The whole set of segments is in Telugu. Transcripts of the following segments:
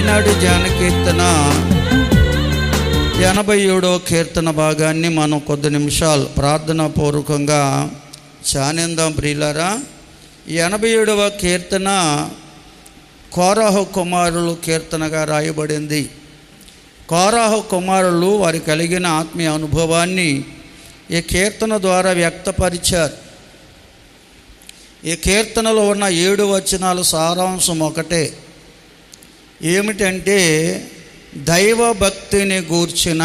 ఈనాటి ధ్యాన కీర్తన 87వ కీర్తన భాగాన్ని మనం కొద్ది నిమిషాలు ప్రార్థనా పూర్వకంగా ధ్యానిద్దాం ప్రియులారా. 87వ కీర్తన కోరహు కుమారులు కీర్తనగా రాయబడింది. కోరహు కుమారులు వారి కలిగిన ఆత్మీయ అనుభవాన్ని ఈ కీర్తన ద్వారా వ్యక్తపరిచారు. ఈ కీర్తనలో ఉన్న 7 వచనాల సారాంశం ఒకటే, ఏమిటంటే దైవభక్తిని గూర్చిన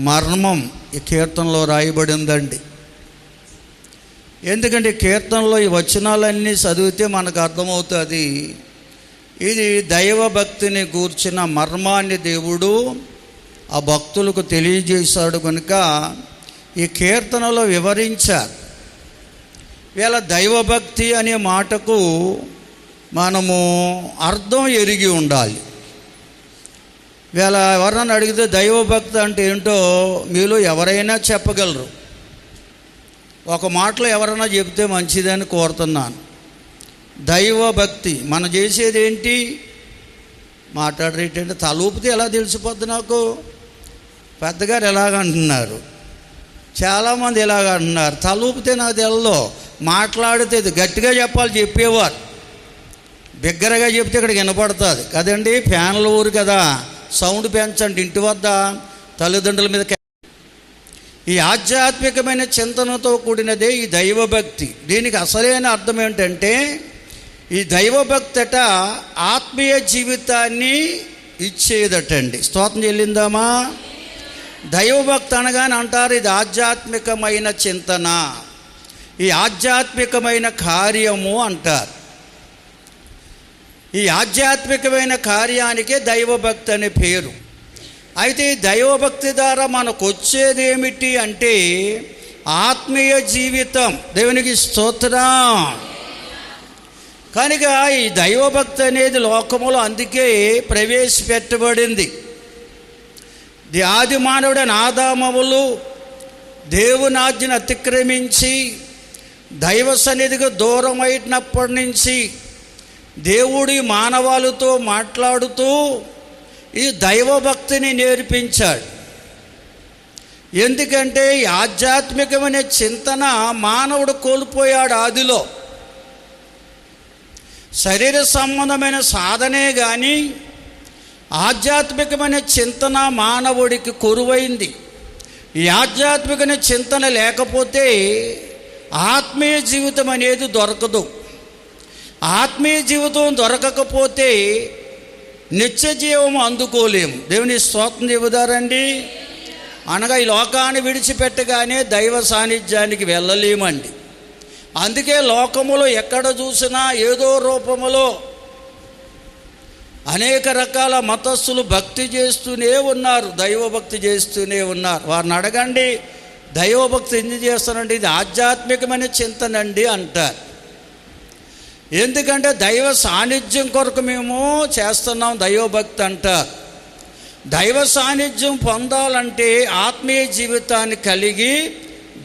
మర్మం ఈ కీర్తనలో రాయబడిందండి. ఎందుకంటే కీర్తనలో ఈ వచనాలన్నీ చదివితే మనకు అర్థమవుతుంది, ఇది దైవభక్తిని గూర్చిన మర్మాన్ని దేవుడు ఆ భక్తులకు తెలియజేశాడు కనుక ఈ కీర్తనలో వివరించారు. వీళ్ళ దైవభక్తి అనే మాటకు మనము అర్థం ఎరిగి ఉండాలి. వీళ్ళ ఎవరన్నా అడిగితే దైవభక్తి అంటే ఏంటో మీలో ఎవరైనా చెప్పగలరు. ఒక మాటలో ఎవరైనా చెప్తే మంచిదని కోరుతున్నాను. దైవభక్తి మనం చేసేది ఏంటి? మాట్లాడరేంటంటే తలూపితే ఎలా తెలిసిపోద్ది నాకు? పెద్దగారు ఎలాగంటున్నారు, చాలామంది ఎలాగంటున్నారు, తలూపితే నాకు తెలదో. మాట్లాడితే గట్టిగా చెప్పాలి, చెప్పేవారు బిగ్గరగా చెప్తే ఇక్కడికి వినపడుతుంది కదండి. ఫ్యాన్ల ఊరు కదా, సౌండ్ పెంచండి ఇంటి వద్ద తల్లిదండ్రుల మీద. ఈ ఆధ్యాత్మికమైన చింతనతో కూడినదే ఈ దైవభక్తి. దీనికి అసలైన అర్థం ఏంటంటే ఈ దైవభక్తి అట ఆత్మీయ జీవితాన్ని ఇచ్చేదటండి. స్తోత్రం చెల్లిందామా? దైవభక్తి అనగానే అంటారు ఇది ఆధ్యాత్మికమైన చింతన, ఈ ఆధ్యాత్మికమైన కార్యము అంటారు. ఈ ఆధ్యాత్మికమైన కార్యానికే దైవభక్తి అనే పేరు. అయితే ఈ దైవభక్తి ద్వారా మనకు వచ్చేది ఏమిటి అంటే ఆత్మీయ జీవితం. దేవునికి స్తోత్రం. కనుక ఈ దైవభక్తి అనేది లోకములో అందుకే ప్రవేశపెట్టబడింది. ఆది మానవుడైన ఆదామవులు దేవుని ఆజ్ఞను అతిక్రమించి దైవ సన్నిధికి దూరం అయినప్పటి నుంచి దేవుడి మానవాళితో మాట్లాడుతూ ఈ దైవభక్తిని నేర్పించాడు. ఎందుకంటే ఈ ఆధ్యాత్మికమైన చింతన మానవుడు కోల్పోయాడు ఆదిలో. శరీర సంబంధమైన సాధనే కానీ ఆధ్యాత్మికమైన చింతన మానవుడికి కొరువైంది. ఈ ఆధ్యాత్మికమైన చింతన లేకపోతే ఆత్మీయ జీవితం అనేది దొరకదు. ఆత్మీయ జీవితం దొరకకపోతే నిత్య జీవం అందుకోలేము. దేవుని స్తోత్రం చెబుతారండి. అనగా ఈ లోకాన్ని విడిచిపెట్టగానే దైవ సాన్నిధ్యానికి వెళ్ళలేమండి. అందుకే లోకములో ఎక్కడ చూసినా ఏదో రూపములో అనేక రకాల మతస్థులు భక్తి చేస్తూనే ఉన్నారు, దైవభక్తి చేస్తూనే ఉన్నారు. వారిని అడగండి, దైవభక్తి ఎందుకు చేస్తానండి? ఇది ఆధ్యాత్మికమైన చింతనండి అంటారు. ఎందుకంటే దైవ సాన్నిధ్యం కొరకు మేము చేస్తున్నాం దైవభక్తి అంటారు. దైవ సాన్నిధ్యం పొందాలంటే ఆత్మీయ జీవితాన్ని కలిగి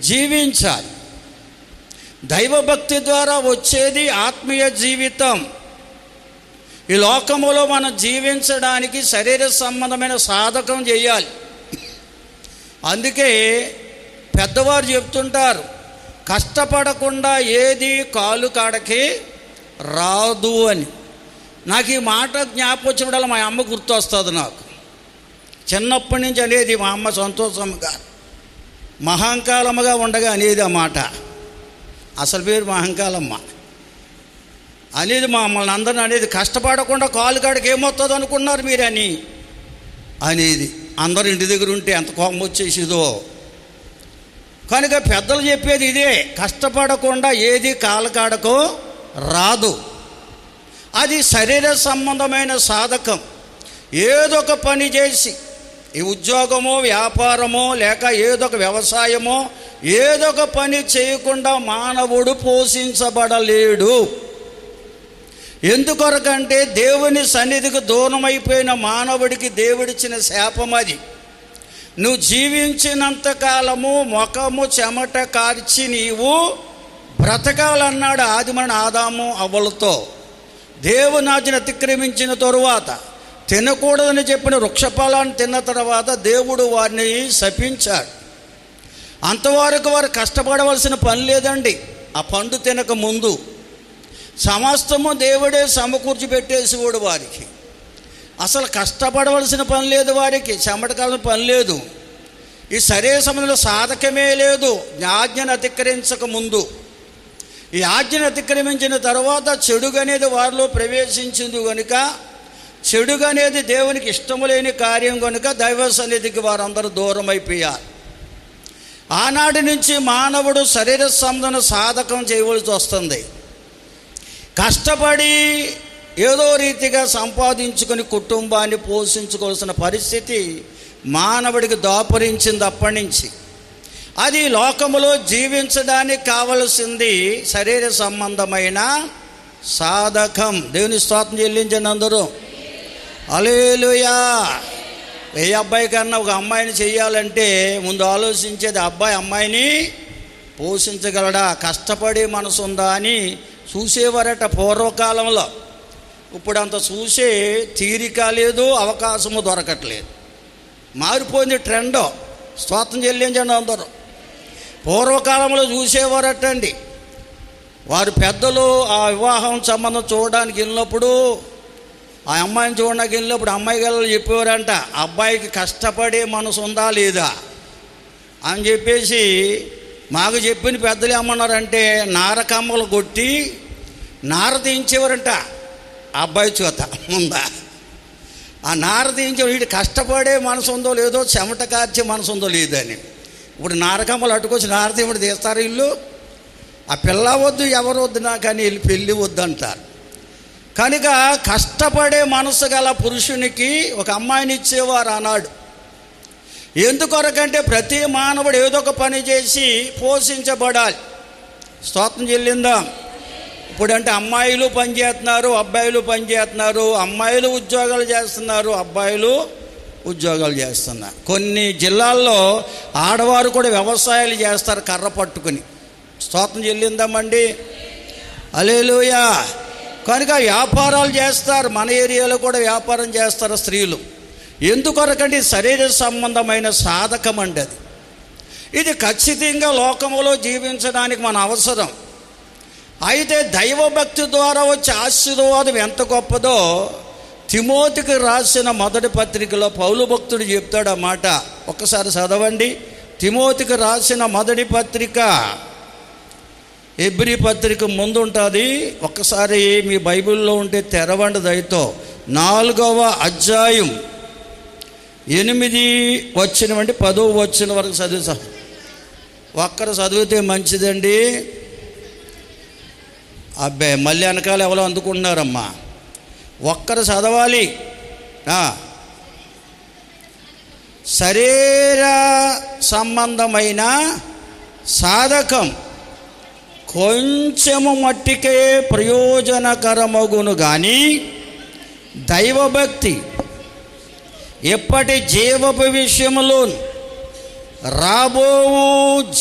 జీవించాలి. దైవభక్తి ద్వారా వచ్చేది ఆత్మీయ జీవితం. ఈ లోకములో మనం జీవించడానికి శరీర సంబంధమైన సాధకం చేయాలి. అందుకే పెద్దవారు చెప్తుంటారు, కష్టపడకుండా ఏది కాలు కాడకి రాదు అని. నాకు ఈ మాట జ్ఞాపకం వచ్చినప్పుడు మా అమ్మ గుర్తొస్తుంది. నాకు చిన్నప్పటి నుంచి అనేది మా అమ్మ సంతోషంగా మహంకాలమ్మగా ఉండగా అనేది ఆ మాట. అసలు పేరు మహంకాలమ్మ అనేది మమ్మల్ని అందరిని అనేది, కష్టపడకుండా కాలు కాడికి ఏమవుతుంది అనుకున్నారు మీరు అని అనేది. అందరు ఇంటి దగ్గర ఉంటే ఎంత కోపం వచ్చేసిదో. కనుక పెద్దలు చెప్పేది ఇదే, కష్టపడకుండా ఏది కాలు కాడకో రాదు. అది శరీర సంబంధమైన సాధకం. ఏదో ఒక పని చేసి, ఈ ఉద్యోగమో వ్యాపారమో లేక ఏదో ఒక వ్యవసాయమో ఏదో ఒక పని చేయకుండా మానవుడు పోషించబడలేడు. ఎందుకొరకంటే దేవుని సన్నిధికి దూరం అయిపోయిన మానవుడికి దేవుడిచ్చిన శాపం అది. నువ్వు జీవించినంతకాలము ముఖము చెమట కార్చి నీవు బ్రతకాలన్నాడు ఆదిమన ఆదాము అవ్వలతో. దేవుని ఆజ్ఞను అతిక్రమించిన తరువాత తినకూడదని చెప్పిన వృక్షఫలాన్ని తిన్న తర్వాత దేవుడు వారిని శపించాడు. అంతవరకు వారు కష్టపడవలసిన పని లేదండి. ఆ పండు తినక ముందు సమస్తము దేవుడే సమకూర్చి పెట్టేసేవాడు వారికి. అసలు కష్టపడవలసిన పని లేదు వారికి, చెమటకాలని పని లేదు, ఈ శరీర సంబంధంలో సాధకమే లేదు. ఆజ్ఞను అతిక్రమించక ముందు, ఈ ఆజ్ఞను అతిక్రమించిన తర్వాత చెడుగనేది వారిలో ప్రవేశించింది కనుక, చెడుగనేది దేవునికి ఇష్టము లేని కార్యం కనుక దైవ సన్నిధికి వారందరూ దూరం అయిపోయారు. ఆనాటి నుంచి మానవుడు శరీర సంబంధన సాధకం చేయవలసి వస్తుంది. కష్టపడి ఏదో రీతిగా సంపాదించుకొని కుటుంబాన్ని పోషించుకోవాల్సిన పరిస్థితి మానవుడికి దాపురించింది. అప్పటి నుంచి అది లోకములో జీవించడానికి కావలసింది శరీర సంబంధమైన సాధకం. దేవుని స్తోత్రం చెల్లించండి అందరూ. హల్లెలూయా. ఏ అబ్బాయి కన్నా ఒక అమ్మాయిని చెయ్యాలంటే ముందు ఆలోచించేది అబ్బాయి అమ్మాయిని పోషించగలడా, కష్టపడే మనసు ఉందా అని చూసేవారట పూర్వకాలంలో. ఇప్పుడు అంత చూసే తీరిక లేదు, అవకాశము దొరకట్లేదు. మారిపోయింది ట్రెండ్. స్తోత్రం చెల్లించండి అందరూ. పూర్వకాలంలో చూసేవారటండి. వారు పెద్దలు ఆ వివాహం సంబంధం చూడడానికి వెళ్ళినప్పుడు, ఆ అమ్మాయిని చూడడానికి వెళ్ళినప్పుడు అమ్మాయి గారు చెప్పేవారంట, అబ్బాయికి కష్టపడే మనసు ఉందా లేదా అని చెప్పేసి మాకు చెప్పిన పెద్దలు ఏమన్నారంటే నారకమ్మలు కొట్టి నార తీయించేవారంట అబ్బాయి చేత ఉందా. ఆ నార తీయించే వీటి కష్టపడే మనసు ఉందో లేదో, చెమట కార్చే మనసు ఉందో లేదని. ఇప్పుడు నారకమ్మలు అట్టుకొచ్చి నార తీయమని తీస్తారు ఇల్లు. ఆ పిల్ల వద్దు ఎవరు వద్దు నాకు అని వీళ్ళు పెళ్ళి వద్దు అంటారు. కనుక కష్టపడే మనసు గల పురుషునికి ఒక అమ్మాయిని ఇచ్చేవారు ఆనాడు. ఎందుకొరకంటే ప్రతి మానవుడు ఏదో ఒక పని చేసి పోషించబడాలి. స్తోత్రం చెల్లిందాం. ఇప్పుడంటే అమ్మాయిలు పనిచేస్తున్నారు, అబ్బాయిలు పనిచేస్తున్నారు. అమ్మాయిలు ఉద్యోగాలు చేస్తున్నారు, అబ్బాయిలు ఉద్యోగాలు చేస్తున్నారు. కొన్ని జిల్లాల్లో ఆడవారు కూడా వ్యవసాయాలు చేస్తారు కర్ర పట్టుకుని. స్తోత్రం చెల్లిందామండి. హల్లెలూయా. కనుక వ్యాపారాలు చేస్తారు. మన ఏరియాలో కూడా వ్యాపారం చేస్తారు స్త్రీలు. ఎందుకొరకంటే శరీర సంబంధమైన సాధకం అండి అది. ఇది ఖచ్చితంగా లోకములో జీవించడానికి మన అవసరం. అయితే దైవభక్తి ద్వారా వచ్చే ఆశీర్వాదం ఎంత గొప్పదో తిమోతికి రాసిన మొదటి పత్రికలో పౌలు భక్తుడు చెప్తాడు ఆ మాట. ఒక్కసారి చదవండి. తిమోతికి రాసిన మొదటి పత్రిక, హెబ్రీ పత్రిక ముందు ఉంటుంది. ఒక్కసారి మీ బైబిల్లో ఉంటే తెరవండి దయతో. 4వ అధ్యాయం 8 వచనం అంటే 10వ వచనం వరకు చదువుతా. ఒక్కరు చదివితే మంచిదండి. అబ్బాయి మళ్ళీ వెనకాల ఎవరో అందుకుంటున్నారమ్మా. ఒక్కరు చదవాలి. శరీర సంబంధమైన సాధకం కొంచెము మట్టికే ప్రయోజనకరమగును కానీ దైవభక్తి ఎప్పటి జీవపు విషయములోను రాబోవు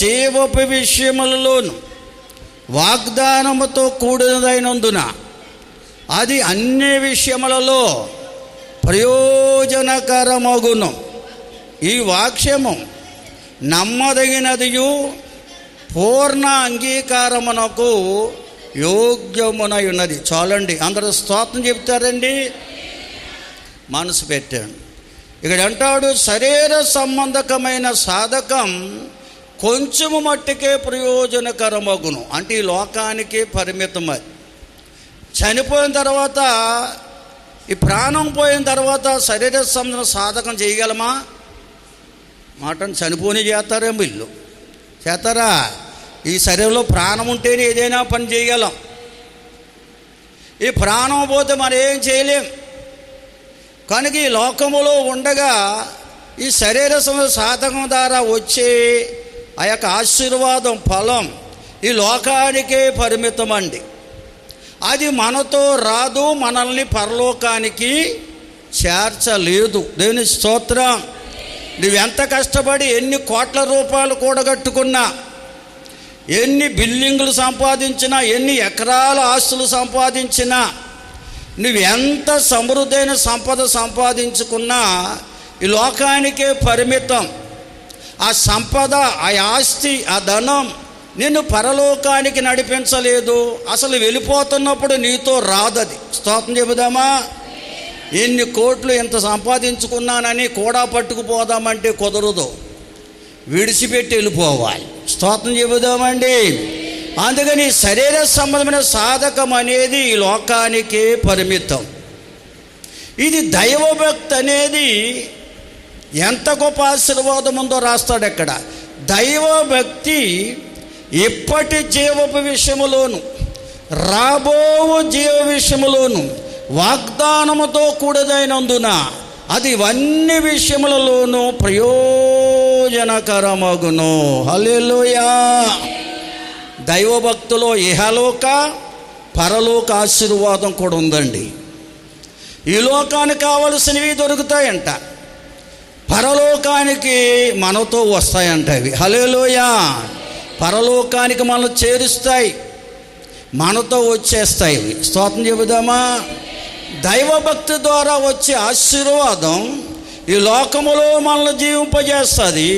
జీవపు విషయములలోను వాగ్దానముతో కూడినదైనందున అది అన్ని విషయములలో ప్రయోజనకరమగును. ఈ వాక్యము నమ్మదగినదియు పూర్ణ అంగీకారమునకు యోగ్యమునై ఉన్నది. చాలండి, అందరూ స్తోత్రం చెప్తారండి. మనసు పెట్టాను. ఇక్కడ అంటాడు శరీర సంబంధకమైన సాధకం కొంచెము మట్టికే ప్రయోజనకరమగును. అంటే ఈ లోకానికి పరిమితమై చనిపోయిన తర్వాత, ఈ ప్రాణం పోయిన తర్వాత శరీర సంబంధం సాధకం చేయగలమా? మాటను చనిపోని చేస్తారేమో ఇల్లు చేస్తారా? ఈ శరీరంలో ప్రాణం ఉంటేనే ఏదైనా పని చేయగలం. ఈ ప్రాణం పోతే మనం ఏం చేయలేం. కనుక ఈ లోకములో ఉండగా ఈ శరీర సాధకం ద్వారా వచ్చే ఆ యొక్క ఆశీర్వాదం ఫలం ఈ లోకానికే పరిమితం అండి. అది మనతో రాదు, మనల్ని పరలోకానికి చేర్చలేదు. దేవుని స్తోత్రం. నువ్వెంత కష్టపడి ఎన్ని కోట్ల రూపాయలు కూడగట్టుకున్నా, ఎన్ని బిల్డింగులు సంపాదించినా, ఎన్ని ఎకరాల ఆస్తులు సంపాదించినా, నువ్వు ఎంత సమృద్ధైన సంపద సంపాదించుకున్నా ఈ లోకానికే పరిమితం. ఆ సంపద, ఆ ఆస్తి, ఆ ధనం నిన్ను పరలోకానికి నడిపించలేదు. అసలు వెళ్ళిపోతున్నప్పుడు నీతో రాదది. స్తోత్రం చెబుదామా? ఎన్ని కోట్లు ఎంత సంపాదించుకున్నానని కూడా పట్టుకుపోదామంటే కుదరదు, విడిచిపెట్టి వెళ్ళిపోవాలి. స్తోత్రం చెబుదామండి. అందుకని శరీర సంబంధమైన సాధకం అనేది ఈ లోకానికే పరిమితం. ఇది దైవభక్తి అనేది ఎంత గొప్ప ఆశీర్వాదం ఉందో రాస్తాడు అక్కడ. దైవభక్తి ఇప్పటి జీవపు విషయములోను రాబో జీవ విషయములోను వాగ్దానముతో కూడదైనందున అది ఇవన్నీ విషయములలోనూ ప్రయోజనకరమగును. హల్లెలూయా. దైవభక్తిలో ఇహలోక పరలోక ఆశీర్వాదం కూడా ఉందండి. ఈ లోకానికి కావలసినవి దొరుకుతాయంట, పరలోకానికి మనతో వస్తాయంట అవి. హల్లెలూయా. పరలోకానికి మనల్ని చేరుస్తాయి, మనతో వచ్చేస్తాయి ఇవి. స్తోత్రం చెబుదామా? దైవభక్తి ద్వారా వచ్చే ఆశీర్వాదం ఈ లోకములో మనల్ని జీవింపజేస్తుంది,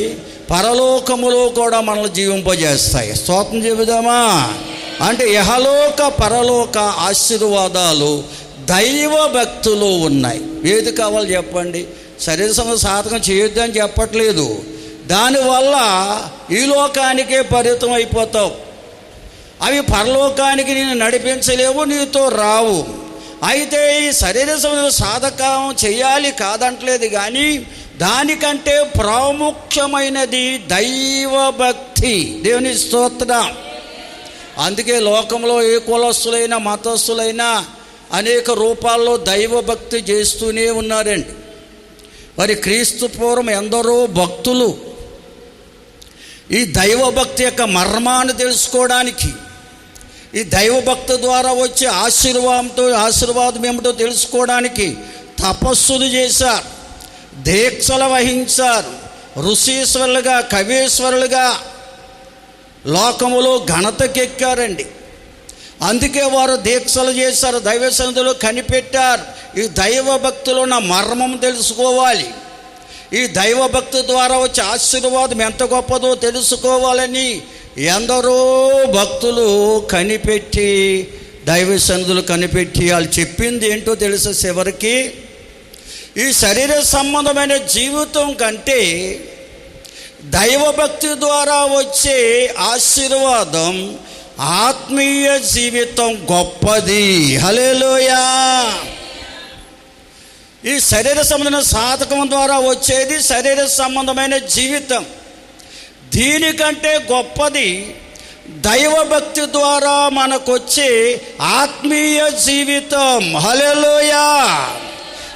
పరలోకములో కూడా మనల్ని జీవింపజేస్తాయి. స్తోత్రం చెబుదామా? అంటే ఇహలోక పరలోక ఆశీర్వాదాలు దైవభక్తిలో ఉన్నాయి. ఏది కావాలి చెప్పండి? శరీర సంబంధ సాధకం చేయొద్దని చెప్పట్లేదు. దానివల్ల ఈ లోకానికే పరిమితం అయిపోతావు. అవి పరలోకానికి నేను నడిపించలేవు, నీతో రావు. అయితే ఈ శరీర సంబంధ సాధకం చేయాలి కాదంటలేదు, కానీ దానికంటే ప్రాముఖ్యమైనది దైవభక్తి. దేవుని స్తోత్రం. అందుకే లోకంలో ఏ కులస్తులైనా మతస్థులైనా అనేక రూపాల్లో దైవభక్తి చేస్తూనే ఉన్నారండి. మరి క్రీస్తు పూర్వం ఎందరో భక్తులు ఈ దైవభక్తి యొక్క మర్మాన్ని తెలుసుకోవడానికి, ఈ దైవభక్తి ద్వారా వచ్చే ఆశీర్వాదం ఏమిటో తెలుసుకోవడానికి తపస్సులు చేశారు, దీక్షలు వహించారు, ఋషీశ్వరులుగా కవీశ్వరులుగా లోకములో ఘనతకెక్కారండి. అందుకే వారు దీక్షలు చేశారు, దైవ సన్నిధిలో కనిపెట్టారు. ఈ దైవభక్తిలో ఉన్న మర్మం తెలుసుకోవాలి, ఈ దైవభక్తి ద్వారా వచ్చే ఆశీర్వాదం ఎంత గొప్పదో తెలుసుకోవాలని ఎందరో భక్తులు కనిపెట్టి, దైవ సన్నిధులు కనిపెట్టి వాళ్ళు చెప్పింది ఏంటో తెలుసా? చివరికి ఈ శరీర సంబంధమైన జీవితం కంటే దైవభక్తి ద్వారా వచ్చే ఆశీర్వాదం, ఆత్మీయ జీవితం గొప్పది. హల్లెలూయా. ఈ శరీర సంబంధమైన సాధకం ద్వారా వచ్చేది శరీర సంబంధమైన జీవితం. దీనికంటే గొప్పది దైవభక్తి ద్వారా మనకొచ్చే ఆత్మీయ జీవితం. హల్లెలూయా.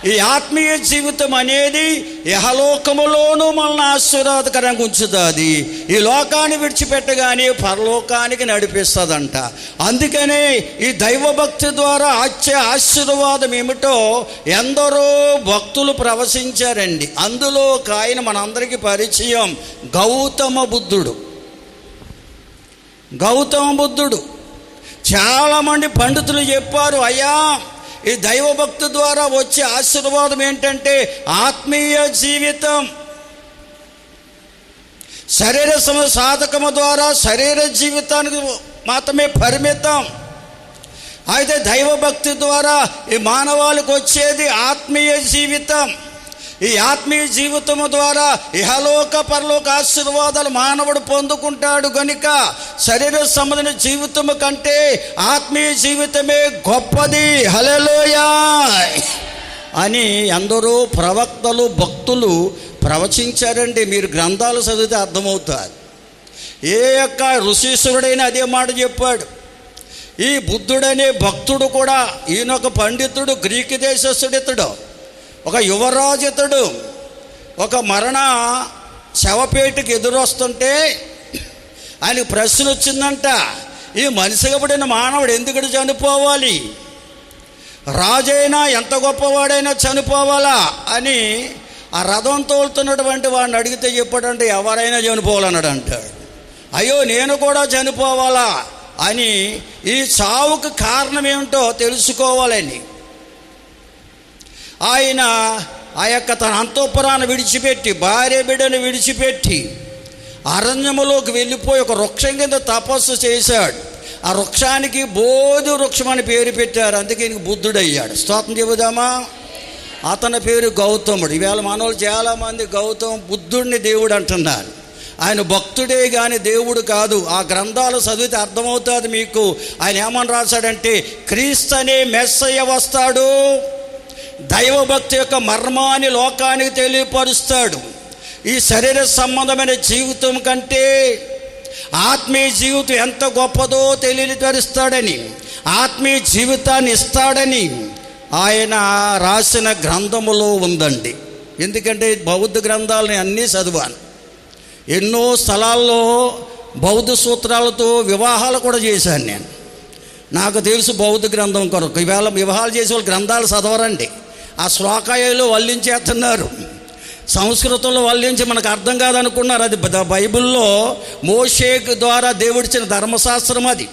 ఈ ఆత్మీయ జీవితం అనేది ఇహలోకములోనూ మనల్ని ఆశీర్వాదకరంగా ఉంచుతుంది, ఈ లోకాన్ని విడిచిపెట్టగానే పరలోకానికి నడిపిస్తుందంట. అందుకనే ఈ దైవభక్తి ద్వారా వచ్చే ఆశీర్వాదం ఏమిటో ఎందరో భక్తులు ప్రవశించారండి. అందులో ఒక ఆయన మనందరికీ పరిచయం, గౌతమ బుద్ధుడు. చాలామంది పండితులు చెప్పారు, అయ్యా ఈ దైవభక్తి ద్వారా వచ్చే ఆశీర్వాదం ఏంటంటే ఆత్మీయ జీవితం. శరీర సాధకము ద్వారా శరీర జీవితానికి మాత్రమే పరిమితం. అయితే దైవభక్తి ద్వారా ఈ మానవాళికి వచ్చేది ఆత్మీయ జీవితం. ఈ ఆత్మీయ జీవితము ద్వారా ఇహలోక పరలోక ఆశీర్వాదాలు మానవుడు పొందుకుంటాడు. గనుక శరీర సంబంధమైన జీవితము కంటే ఆత్మీయ జీవితమే గొప్పది. హల్లెలూయా అని ఎందరో ప్రవక్తలు భక్తులు ప్రవచించారండి. మీరు గ్రంథాలు చదివితే అర్థమవుతారు. ఏ యొక్క ఋషీశ్వరుడైనా అదే మాట చెప్పాడు. ఈ బుద్ధుడనే భక్తుడు కూడా, ఈయనొక పండితుడు, గ్రీకు దేశస్థుడు, ఇతడు ఒక యువరాజు. ఇతడు ఒక మరణ శవపేటకి ఎదురొస్తుంటే ఆయనకు ప్రశ్న వచ్చిందంట, ఈ మనిషిగా పుట్టిన మానవుడు ఎందుకు చనిపోవాలి? రాజైనా ఎంత గొప్పవాడైనా చనిపోవాలా అని ఆ రథం తోలుతున్నటువంటి వాడిని అడిగితే చెప్పాడంటే ఎవరైనా చనిపోవాలన్నాడు అంటాడు. అయ్యో నేను కూడా చనిపోవాలా అని, ఈ చావుకు కారణం ఏమిటో తెలుసుకోవాలని ఆయన ఆ యొక్క తన అంతఃపురాన్ని విడిచిపెట్టి, భార్య బిడ్డను విడిచిపెట్టి అరణ్యములోకి వెళ్ళిపోయి ఒక వృక్షం కింద తపస్సు చేశాడు. ఆ వృక్షానికి బోధి వృక్షం అని పేరు పెట్టారు. అందుకే ఈయనకి బుద్ధుడయ్యాడు. స్తోత్రం చెబుదామా? అతని పేరు గౌతముడు. ఈవేళ మనోళ్ళు చాలామంది గౌతమ్ బుద్ధుడిని దేవుడు అంటున్నారు. ఆయన భక్తుడే కానీ దేవుడు కాదు. ఆ గ్రంథాలు చదివితే అర్థమవుతుంది మీకు. ఆయన ఏమని రాశాడంటే, క్రీస్తు అనే మెస్సయ్య వస్తాడు, దైవభక్తి యొక్క మర్మాన్ని లోకానికి తెలియపరుస్తాడు. ఈ శరీర సంబంధమైన జీవితం కంటే ఆత్మీయ జీవితం ఎంత గొప్పదో తెలియపరుస్తాడని, ఆత్మీయ జీవితాన్ని ఇస్తాడని ఆయన రాసిన గ్రంథములో ఉందండి. ఎందుకంటే బౌద్ధ గ్రంథాలని అన్నీ చదివాను. ఎన్నో స్థలాల్లో బౌద్ధ సూత్రాలతో వివాహాలు కూడా చేశాను నేను. నాకు తెలుసు బౌద్ధ గ్రంథం కొరకు. ఈవేళ వివాహాలు చేసే వాళ్ళు గ్రంథాలు చదవరండి. ఆ శ్లోకాయలో వల్లించేస్తున్నారు, సంస్కృతంలో వల్లించి మనకు అర్థం కాదనుకున్నారు. అది బైబిల్లో మోషే ద్వారా దేవుడిచ్చిన ధర్మశాస్త్రం. అది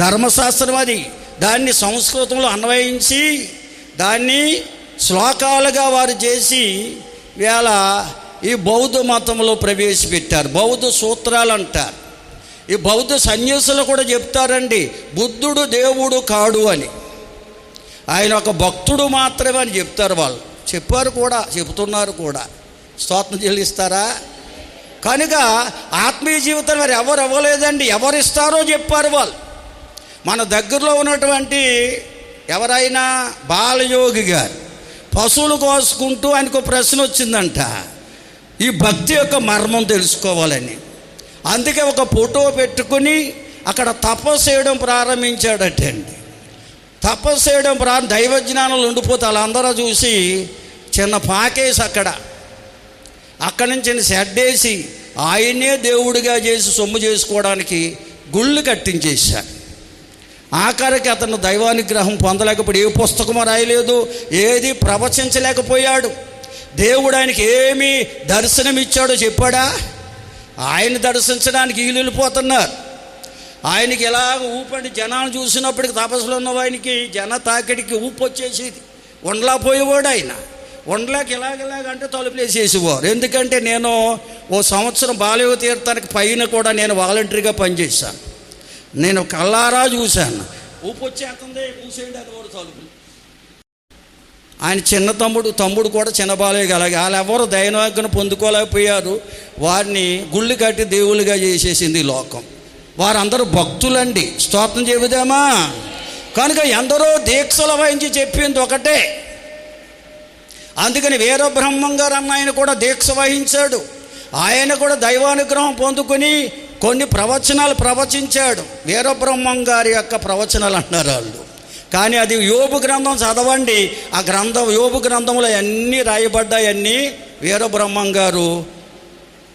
ధర్మశాస్త్రం. అది దాన్ని సంస్కృతంలో అన్వయించి దాన్ని శ్లోకాలుగా వారు చేసి వేళ ఈ బౌద్ధ మతంలో ప్రవేశపెట్టారు. బౌద్ధ సూత్రాలు అంటారు. ఈ బౌద్ధ సన్యాసులు కూడా చెప్తారండి, బుద్ధుడు దేవుడు కాడు అని, ఆయన ఒక భక్తుడు మాత్రమే అని చెప్తారు. వాళ్ళు చెప్పారు కూడా, చెబుతున్నారు కూడా. స్తోత్రం చెల్లిస్తారా? కనుక ఆత్మీయ జీవితం మరి ఎవరు ఇవ్వలేదండి, ఎవరిస్తారో చెప్పారు వాళ్ళు. మన దగ్గరలో ఉన్నటువంటి ఎవరైనా బాలయోగి గారు పశువులు కోసుకుంటూ ఆయనకు ప్రశ్న వచ్చిందంట, ఈ భక్తి యొక్క మర్మం తెలుసుకోవాలని. అందుకే ఒక ఫోటో పెట్టుకుని అక్కడ తపస్సు చేయడం ప్రారంభించాడటండి. తపస్సు చేయడం దైవజ్ఞానంలో ఉండిపోతే వాళ్ళందరూ చూసి చిన్న పాకేసి అక్కడి నుంచి షెడ్డేసి ఆయనే దేవుడిగా చేసి సొమ్ము చేసుకోవడానికి గుళ్ళు కట్టించేశాడు. ఆఖరికి అతను దైవానుగ్రహం పొందలేకపోయాడు. ఏ పుస్తకమో రాయలేదు, ఏది ప్రవచించలేకపోయాడు. దేవుడు ఆయనకి ఏమి దర్శనమిచ్చాడో చెప్పాడా? ఆయన దర్శించడానికి వీళ్ళు వెళ్ళిపోతున్నారు. ఆయనకి ఎలాగ ఊపండి జనాలు చూసినప్పటికి తపస్సులో ఉన్న ఆయనకి జన తాకిడికి ఊపు వచ్చేసేది. వండలా పోయేవాడు ఆయన. వండలాకి ఇలాగంటే తలుపులు వేసేసేవారు. ఎందుకంటే నేను ఓ సంవత్సరం బాలయోగ తీర్థానికి పైన కూడా నేను వాలంటరీగా పనిచేశాను. నేను కళ్ళారా చూశాను. ఊపు వచ్చేస్తుంది, మూసేయండి అని కూడా తలుపులు. ఆయన చిన్న తమ్ముడు కూడా చిన్న బాలయోగి. అలాగే వాళ్ళెవరు దైవాజ్ఞను పొందుకోలేకపోయారు. వారిని గుళ్ళు కట్టి దేవుళ్ళుగా చేసేసింది లోకం. వారందరూ భక్తులండి. స్తోత్రం చెబుదామా? కనుక ఎందరో దీక్షలు వహించి చెప్పింది ఒకటే. అందుకని వీరబ్రహ్మం గారు అన్న ఆయన కూడా దీక్ష వహించాడు. ఆయన కూడా దైవానుగ్రహం పొందుకొని కొన్ని ప్రవచనాలు ప్రవచించాడు. వీరబ్రహ్మం గారి యొక్క ప్రవచనాలు అంటున్నారు వాళ్ళు. కానీ అది యోబు గ్రంథం చదవండి. ఆ గ్రంథం యోబు గ్రంథంలో అన్నీ రాయబడ్డాయన్నీ వీరబ్రహ్మం గారు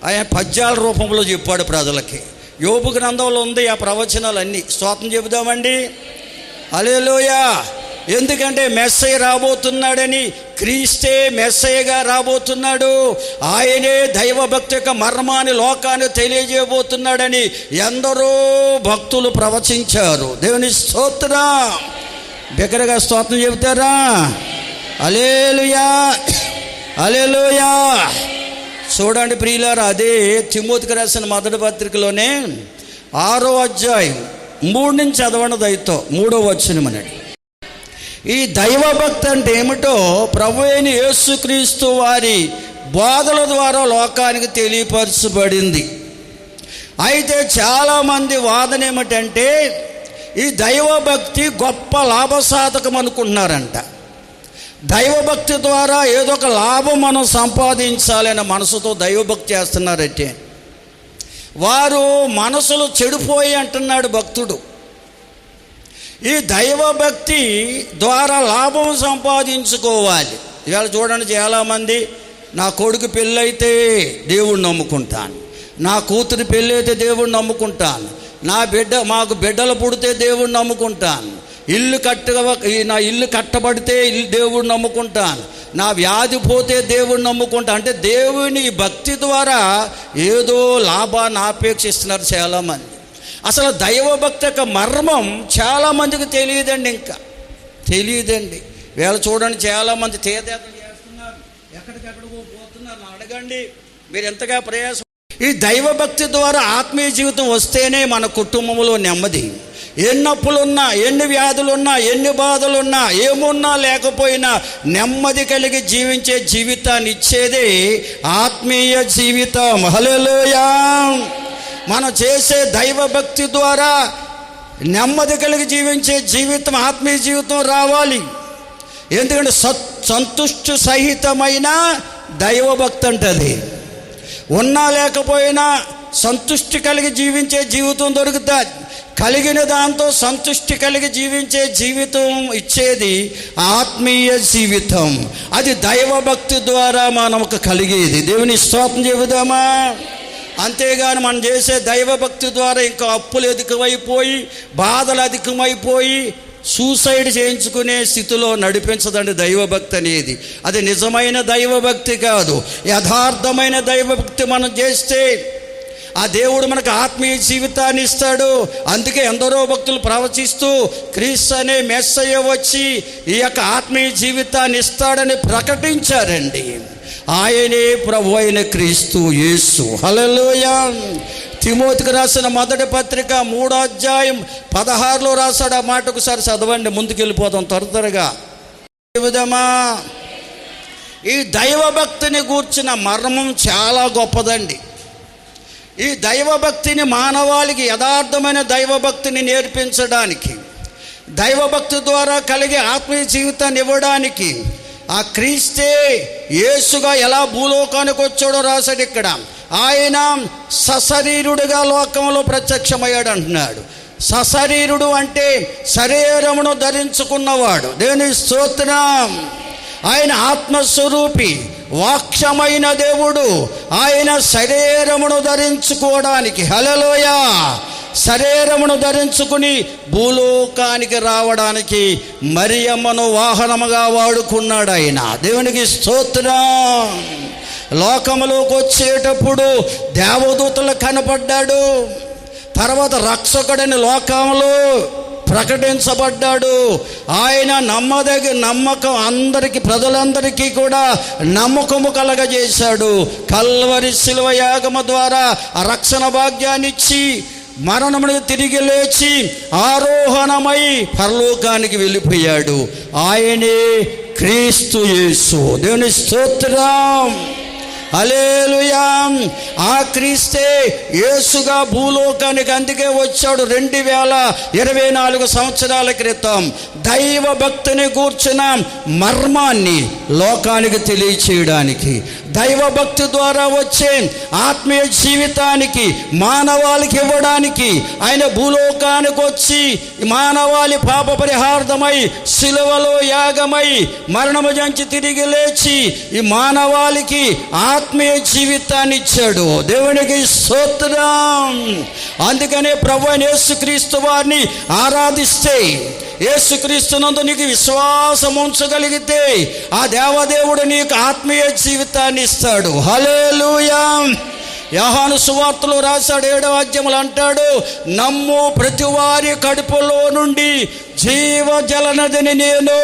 ఆయన పద్యాల రూపంలో చెప్పాడు ప్రజలకి. యోబు గ్రంథంలో ఉంది ఆ ప్రవచనాలన్నీ. స్తోత్రం చెబుదామండి. హల్లెలూయా. ఎందుకంటే మెస్సయ్య రాబోతున్నాడని, క్రీస్తే మెస్సయ్యగా రాబోతున్నాడు, ఆయనే దైవభక్తి యొక్క మర్మాన్ని లోకాన్ని తెలియజేయబోతున్నాడని ఎందరో భక్తులు ప్రవచించారు. దేవుని స్తోత్రం. బిగ్గరగా స్తోత్రం చెబుతారా? హల్లెలూయా, హల్లెలూయా. చూడండి ప్రియులారా, అదే తిమోతికి రాసిన మొదటి పత్రికలోనే 6వ అధ్యాయం 3 నుంచి చదవండి. దయతో 3వ వచనం అన్నాడు. ఈ దైవభక్తి అంటే ఏమిటో ప్రభు అయిన యేసుక్రీస్తు వారి బోధల ద్వారా లోకానికి తెలియపరచబడింది. అయితే చాలామంది వాదన ఏమిటంటే ఈ దైవభక్తి గొప్ప లాభసాధకం అనుకుంటున్నారంట. దైవభక్తి ద్వారా ఏదో ఒక లాభం మనం సంపాదించాలనే మనసుతో దైవభక్తి చేస్తున్నారంటే వారు మనసులు చెడిపోయి అంటున్నాడు భక్తుడు. ఈ దైవభక్తి ద్వారా లాభం సంపాదించుకోవాలి. ఇవాళ చూడండి, చాలామంది నా కొడుకు పెళ్ళైతే దేవుణ్ణి నమ్ముకుంటాను, నా కూతురు పెళ్ళైతే దేవుణ్ణి నమ్ముకుంటాను, మాకు బిడ్డలు పుడితే దేవుణ్ణి నమ్ముకుంటాను, నా ఇల్లు కట్టబడితే దేవుణ్ణి నమ్ముకుంటాను, నా వ్యాధి పోతే దేవుణ్ణి నమ్ముకుంటాను. అంటే దేవుని భక్తి ద్వారా ఏదో లాభాన్ని ఆపేక్షిస్తున్నారు చాలామంది. అసలు దైవభక్తి యొక్క మర్మం చాలామందికి తెలియదండి. ఇంకా తెలియదండి. వీళ్ళు చూడండి, చాలామంది తీర్థయాత్రలు చేస్తున్నారు, ఎక్కడికెక్కడికో పోతున్నారు. అడగండి, మీరు ఎంతగా ప్రయాసం. ఈ దైవభక్తి ద్వారా ఆత్మీయ జీవితం వస్తేనే మన కుటుంబంలో నెమ్మది. ఎన్ని అప్పులున్నా, ఎన్ని వ్యాధులున్నా, ఎన్ని బాధలున్నా, ఏమున్నా లేకపోయినా నెమ్మది కలిగి జీవించే జీవితాన్ని ఇచ్చేదే ఆత్మీయ జీవితం. హల్లెలూయా. మనం చేసే దైవభక్తి ద్వారా నెమ్మది కలిగి జీవించే జీవితం, ఆత్మీయ జీవితం రావాలి. ఎందుకంటే సంతుష్టి సహితమైన దైవభక్తి అంటది. ఉన్నా లేకపోయినా సంతుష్టి కలిగి జీవించే జీవితం దొరుకుతుంది. కలిగిన దాంతో సంతుష్టి కలిగి జీవించే జీవితం ఇచ్చేది ఆత్మీయ జీవితం. అది దైవభక్తి ద్వారా మనకు కలిగేది. దేవుని స్తోత్రం చెబుదామా? అంతేగాని మనం చేసే దైవభక్తి ద్వారా ఇంకా అప్పులు అధికమైపోయి, బాధలు అధికమైపోయి సూసైడ్ చేయించుకునే స్థితిలో నడిపించదండి దైవభక్తి అనేది. అది నిజమైన దైవభక్తి కాదు. యథార్థమైన దైవభక్తి మనం చేస్తే ఆ దేవుడు మనకు ఆత్మీయ జీవితాన్ని ఇస్తాడు. అందుకే ఎందరో భక్తులు ప్రవచిస్తూ క్రీస్తు అనే మెస్సయ్య వచ్చి ఈ యొక్క ఆత్మీయ జీవితాన్ని ఇస్తాడని ప్రకటించారండి. ఆయనే ప్రభు అయిన క్రీస్తు యేసు. హల్లెలూయా. తిమోతికి రాసిన మొదటి పత్రిక 3వ అధ్యాయం 16లో రాశాడు. ఆ మాట ఒకసారి చదవండి, ముందుకెళ్ళిపోతాం త్వరగా. విధమా ఈ దైవభక్తిని గూర్చిన మర్మం చాలా గొప్పదండి. ఈ దైవభక్తిని మానవాళికి యథార్థమైన దైవభక్తిని నేర్పించడానికి, దైవభక్తి ద్వారా కలిగే ఆత్మీయ జీవితాన్ని ఇవ్వడానికి ఆ క్రీస్తే యేసుగా ఎలా భూలోకానికి వచ్చాడో రాశాడు ఇక్కడ. ఆయన సశరీరుడుగా లోకంలో ప్రత్యక్షమయ్యాడు అంటున్నాడు. సశరీరుడు అంటే శరీరమును ధరించుకున్నవాడు. దేవుని స్తోత్రం. ఆయన ఆత్మస్వరూపి, వాక్యమైన దేవుడు. ఆయన శరీరమును ధరించుకోవడానికి, హల్లెలూయా, శరీరమును ధరించుకుని భూలోకానికి రావడానికి మరియమ్మను వాహనముగా వాడుకున్నాడు ఆయన. దేవునికి స్తోత్రం. లోకములోకి వచ్చేటప్పుడు దేవదూతలు కనపడ్డాడు. తర్వాత రక్షకుడని లోకంలో ప్రకటించబడ్డాడు. ఆయన నమ్మకం అందరికీ, ప్రజలందరికీ కూడా నమ్మకము కలగజేశాడు. కల్వరి శిలువ యాగము ద్వారా ఆ రక్షణ భాగ్యాన్ని ఇచ్చి మరణమును తిరిగి లేచి ఆరోహణమై పరలోకానికి వెళ్ళిపోయాడు. ఆయనే క్రీస్తు యేసు. దేవుని స్తోత్రం. హల్లెలూయా. ఆ క్రీస్తే యేసుగా భూలోకానికి అందుకే వచ్చాడు 2024 సంవత్సరాల క్రితం. దైవ భక్తిని గూర్చిన మర్మాన్ని లోకానికి తెలియచేయడానికి, దైవభక్తి ద్వారా వచ్చే ఆత్మీయ జీవితానికి మానవాళికి ఇవ్వడానికి ఆయన భూలోకానికి వచ్చి మానవాళి పాప పరిహార్థమై శిలువలో యాగమై మరణము జంచి తిరిగి లేచి ఈ మానవాళికి ఆత్మీయ జీవితాన్ని ఇచ్చాడు. దేవునికి స్తోత్రం. అందుకనే ప్రభువైన యేసుక్రీస్తు వారిని ఆరాధిస్తే, యేసుక్రీస్తునందు నీకు విశ్వాసం ఉంచగలిగితే ఆ దేవదేవుడు నీకు ఆత్మీయ జీవితాన్ని ఇస్తాడు. హల్లెలూయా. యోహాను సువార్తలో రాశాడు 7వ అధ్యాయంలో అంటాడు, నమ్ము ప్రతి వారి కడుపులో నుండి జీవజల నదిని నేను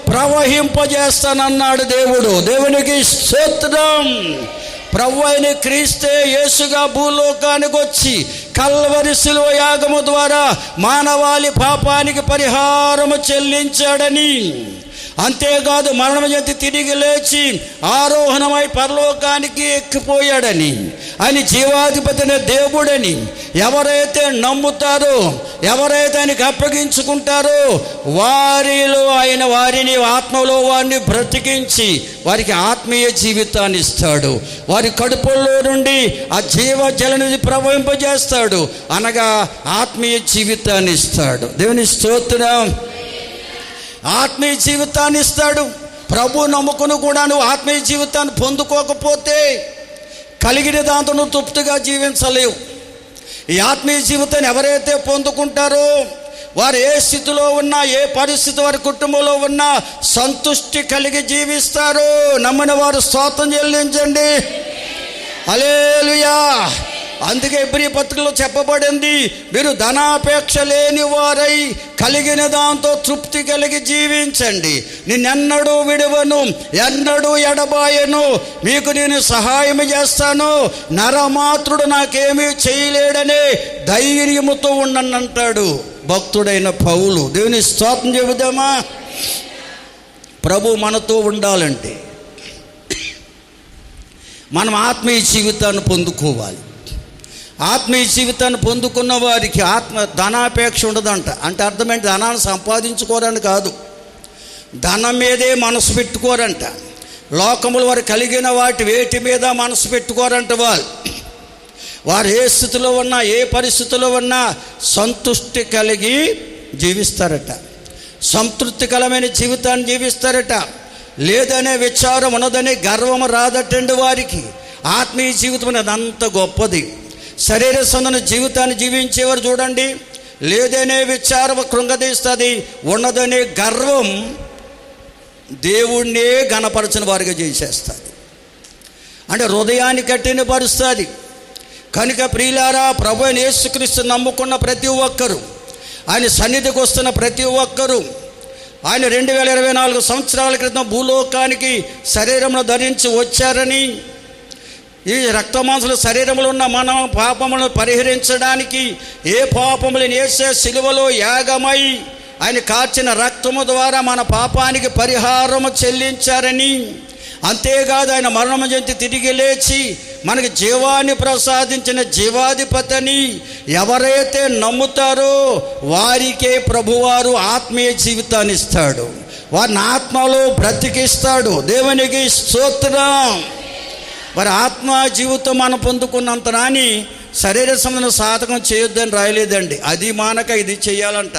ప్రవహింపజేస్తానన్నాడు దేవుడు. దేవునికి స్తోత్రం. ప్రభు అయిన క్రీస్తే యేసుగా భూలోకానికి వచ్చి కల్వరి శిలువ యాగము ద్వారా మానవాళి పాపానికి పరిహారము చెల్లించాడని, అంతేకాదు మరణము జంచి తిరిగి లేచి ఆరోహణమై పరలోకానికి ఎక్కిపోయాడని, ఆయన జీవాధిపతి అనే దేవుడని ఎవరైతే నమ్ముతారో, ఎవరైతే ఆయనకి అప్పగించుకుంటారో వారిలో ఆయన వారిని ఆత్మలో వారిని బ్రతికించి వారికి ఆత్మీయ జీవితాన్ని ఇస్తాడు. వారి కడుపుల్లో నుండి ఆ జీవజలనిధి ప్రవహింపజేస్తాడు, అనగా ఆత్మీయ జీవితాన్ని ఇస్తాడు. దేవుని స్తోత్రం. ఆత్మీయ జీవితాన్ని ఇస్తాడు. ప్రభు నమ్ముకుని కూడా నువ్వు ఆత్మీయ జీవితాన్ని పొందుకోకపోతే కలిగిన దాంతో నువ్వు తృప్తిగా జీవించలేవు. ఈ ఆత్మీయ జీవితాన్ని ఎవరైతే పొందుకుంటారో వారు ఏ స్థితిలో ఉన్నా, ఏ పరిస్థితి వారి కుటుంబంలో ఉన్నా సంతుష్టి కలిగి జీవిస్తారు. నమ్మిన వారు స్తోత్రం చెల్లించండి. హల్లెలూయా. అందుకే హెబ్రీ పత్రికలో చెప్పబడింది, మీరు ధనాపేక్ష లేని వారై కలిగిన దాంతో తృప్తి కలిగి జీవించండి. నిన్నెన్నడూ విడువను, ఎన్నడూ ఎడబాయను, మీకు నేను సహాయం చేస్తాను, నరమాత్రుడు నాకేమీ చేయలేడనే ధైర్యముతో ఉండని అంటాడు భక్తుడైన పౌలు. దేవుని స్తోత్రం చెబుదామా? ప్రభు మనతో ఉండాలంటే మనం ఆత్మీయ జీవితాన్ని పొందుకోవాలి. ఆత్మీయ జీవితాన్ని పొందుకున్న వారికి ధనాపేక్ష ఉండదంట. అంటే అర్థమేంటి? ధనాన్ని సంపాదించుకోరని కాదు, ధనం మీదే మనసు పెట్టుకోరంట. లోకములు వారు కలిగిన వేటి మీద మనసు పెట్టుకోరంట. వారు ఏ స్థితిలో ఉన్నా, ఏ పరిస్థితిలో ఉన్నా సంతృష్టి కలిగి జీవిస్తారట. సంతృప్తికరమైన జీవితాన్ని జీవిస్తారట. లేదనే విచారం ఉన్నదనే గర్వం రాదటండి వారికి. ఆత్మీయ జీవితం అనేది అంత గొప్పది. శరీర సంబంధమైన జీవితాన్ని జీవించేవారు చూడండి, లేదనే విచారం కృంగదీస్తుంది, ఉన్నదనే గర్వం దేవుణ్ణే గణపరచిన వారిగా చేసేస్తుంది. అంటే హృదయాన్ని కఠినపరుస్తుంది. కనుక ప్రియులారా, ప్రభు అయిన యేసుక్రీస్తు నమ్ముకున్న ప్రతి ఒక్కరూ, ఆయన సన్నిధికి వస్తున్న ప్రతి ఒక్కరూ, ఆయన 2024 సంవత్సరాల క్రితం భూలోకానికి శరీరంలో ధరించి వచ్చారని, ఈ రక్తమాంసుల శరీరంలో ఉన్న మన పాపములను పరిహరించడానికి ఏ పాపములను యేసే సిలువలో యాగమై ఆయన కార్చిన రక్తము ద్వారా మన పాపానికి పరిహారము చెల్లించారని, అంతేకాదు ఆయన మరణము చెంది తిరిగి లేచి మనకి జీవాన్ని ప్రసాదించిన జీవాధిపతిని ఎవరైతే నమ్ముతారో వారికే ప్రభువారు ఆత్మీయ జీవితాన్ని ఇస్తాడు, వారిని ఆత్మలో బ్రతికిస్తాడు. దేవునికి స్తోత్రం. మరి ఆత్మ జీవితం మనం పొందుకున్నంత నాని శరీర సంబంధ సాధకం చేయొద్దని రాయలేదండి. అది మానక ఇది చేయాలంట.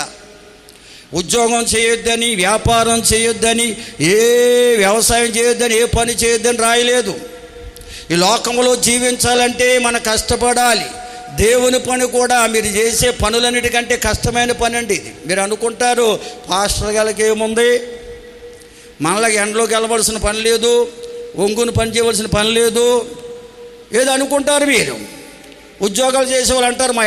ఉద్యోగం చేయొద్దని, వ్యాపారం చేయొద్దని, ఏ వ్యవసాయం చేయొద్దని, ఏ పని చేయొద్దని రాయలేదు. ఈ లోకంలో జీవించాలంటే మనం కష్టపడాలి. దేవుని పని కూడా మీరు చేసే పనులన్నిటికంటే కష్టమైన పని అండి ఇది. మీరు అనుకుంటారు పాస్టర్ గారికి ఏముంది, మనలాగా ఎండలోకి వెళ్ళవలసిన పని లేదు, ఒంగుని పని చేయవలసిన పని లేదు, ఏదో అనుకుంటారు మీరు. ఉద్యోగాలు చేసేవాళ్ళు అంటారు మా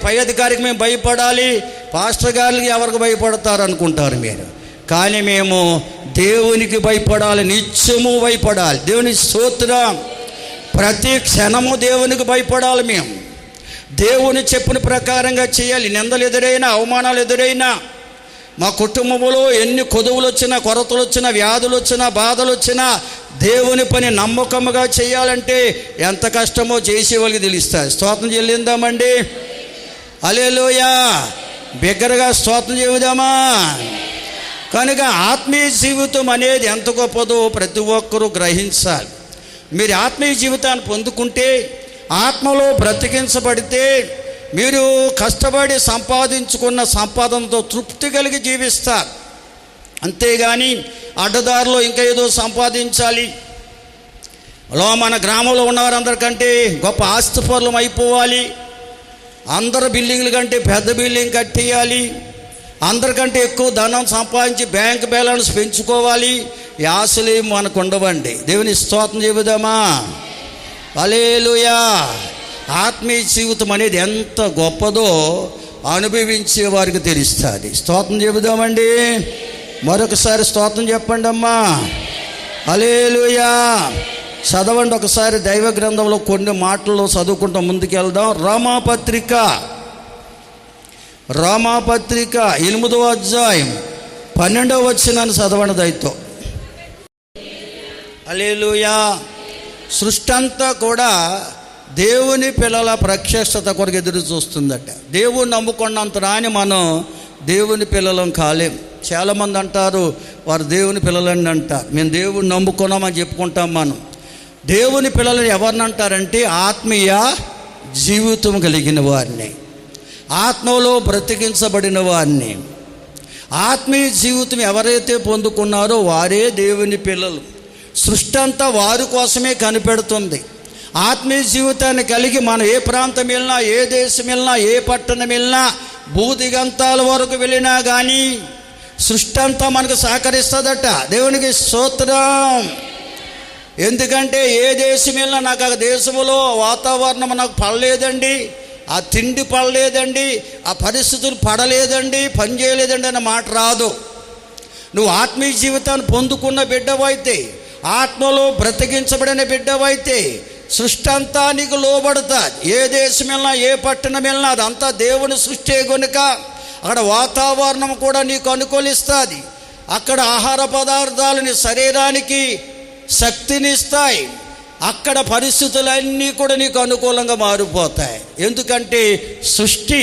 పై అధికారికి మేము భయపడాలి, పాస్టర్ గారికి ఎవరికి భయపడతారు అనుకుంటారు మీరు. కానీ మేము దేవునికి భయపడాలి, నిత్యము భయపడాలి. దేవుని స్తోత్రం. ప్రతి క్షణము దేవునికి భయపడాలి. మేము దేవుని చెప్పిన ప్రకారంగా చేయాలి. నిందలు ఎదురైనా, అవమానాలు ఎదురైనా, మా కుటుంబంలో ఎన్ని కొదువులు వచ్చినా, కొరతలు వచ్చినా, వ్యాధులు వచ్చినా, బాధలు వచ్చినా దేవుని పని నమ్మకముగా చేయాలంటే ఎంత కష్టమో చేసే వాళ్ళకి తెలుస్తుంది. స్తోత్రం చెల్లిందామండి. హల్లెలూయా. బిగ్గరగా స్తోత్రం చెబుదామా? కనుక ఆత్మీయ జీవితం అనేది ఎంత గొప్పదో ప్రతి ఒక్కరూ గ్రహించాలి. మీరు ఆత్మీయ జీవితాన్ని పొందుకుంటే, ఆత్మలో బ్రతికించబడితే, మీరు కష్టపడి సంపాదించుకున్న సంపాదనతో తృప్తి కలిగి జీవిస్తారు. అంతేగాని అడ్డదారిలో ఇంకా ఏదో సంపాదించాలి, మన గ్రామంలో ఉన్నవారందరికంటే గొప్ప ఆస్తిపరులం అయిపోవాలి, అందరు బిల్డింగ్ల కంటే పెద్ద బిల్డింగ్ కట్టేయాలి, అందరికంటే ఎక్కువ ధనం సంపాదించి బ్యాంక్ బ్యాలెన్స్ పెంచుకోవాలి, ఈ ఆశలు ఏమి మనకు ఉండవండి. దేవుని స్తోత్రం చెబుదామా? హల్లెలూయా. ఆత్మీయ జీవితం అనేది ఎంత గొప్పదో అనుభవించే వారికి తెలుస్తుంది. స్తోత్రం చెబుదామండి. మరొకసారి స్తోత్రం చెప్పండి అమ్మా. హల్లెలూయా. చదవండి ఒకసారి దైవ గ్రంథంలో కొన్ని మాటలు చదువుకుంటూ ముందుకెళ్దాం. రోమాపత్రిక 8వ అధ్యాయం 12వ వచనాన్ని చదవండి దయతో. హల్లెలూయా. సృష్టి అంతా కూడా దేవుని పిల్లల ప్రత్యక్షత కొరకు ఎదురు చూస్తుందట. దేవుని నమ్ముకున్నంత రాని మనం దేవుని పిల్లలం కాలేం. చాలామంది అంటారు వారు దేవుని పిల్లలని అంటారు. మేము దేవుని నమ్ముకున్నామని చెప్పుకుంటాం. మనం దేవుని పిల్లలని ఎవరిని అంటారంటే ఆత్మీయ జీవితం కలిగిన వారిని, ఆత్మలో బ్రతికించబడిన వారిని. ఆత్మీయ జీవితం ఎవరైతే పొందుకున్నారో వారే దేవుని పిల్లలు. సృష్టి అంతా వారి కోసమే కనిపెడుతుంది. ఆత్మీయ జీవితాన్ని కలిగి మనం ఏ ప్రాంతం వెళ్ళినా, ఏ దేశం వెళ్ళినా, ఏ పట్టణం వెళ్ళినా, భూదిగంతాల వరకు వెళ్ళినా కానీ సృష్టి అంతా మనకు సహకరిస్తుందట. దేవునికి స్తోత్రం. ఎందుకంటే ఏ దేశం వెళ్ళినా నాకు ఆ దేశంలో వాతావరణం నాకు పడలేదండి, ఆ తిండి పడలేదండి, ఆ పరిస్థితులు పడలేదండి, పని చేయలేదండి అన్న మాట రాదు. నువ్వు ఆత్మీయ జీవితాన్ని పొందుకున్న బిడ్డవైతే, ఆత్మలో బ్రతికించబడిన బిడ్డవైతే సృష్టి అంతా నీకు లోబడుతుంది. ఏ దేశం వెళ్ళినా, ఏ పట్టణం వెళ్ళినా అదంతా దేవుని సృష్టి కనుక అక్కడ వాతావరణం కూడా నీకు అనుకూలిస్తుంది. అక్కడ ఆహార పదార్థాలు నీ శరీరానికి శక్తినిస్తాయి. అక్కడ పరిస్థితులన్నీ కూడా నీకు అనుకూలంగా మారిపోతాయి. ఎందుకంటే సృష్టి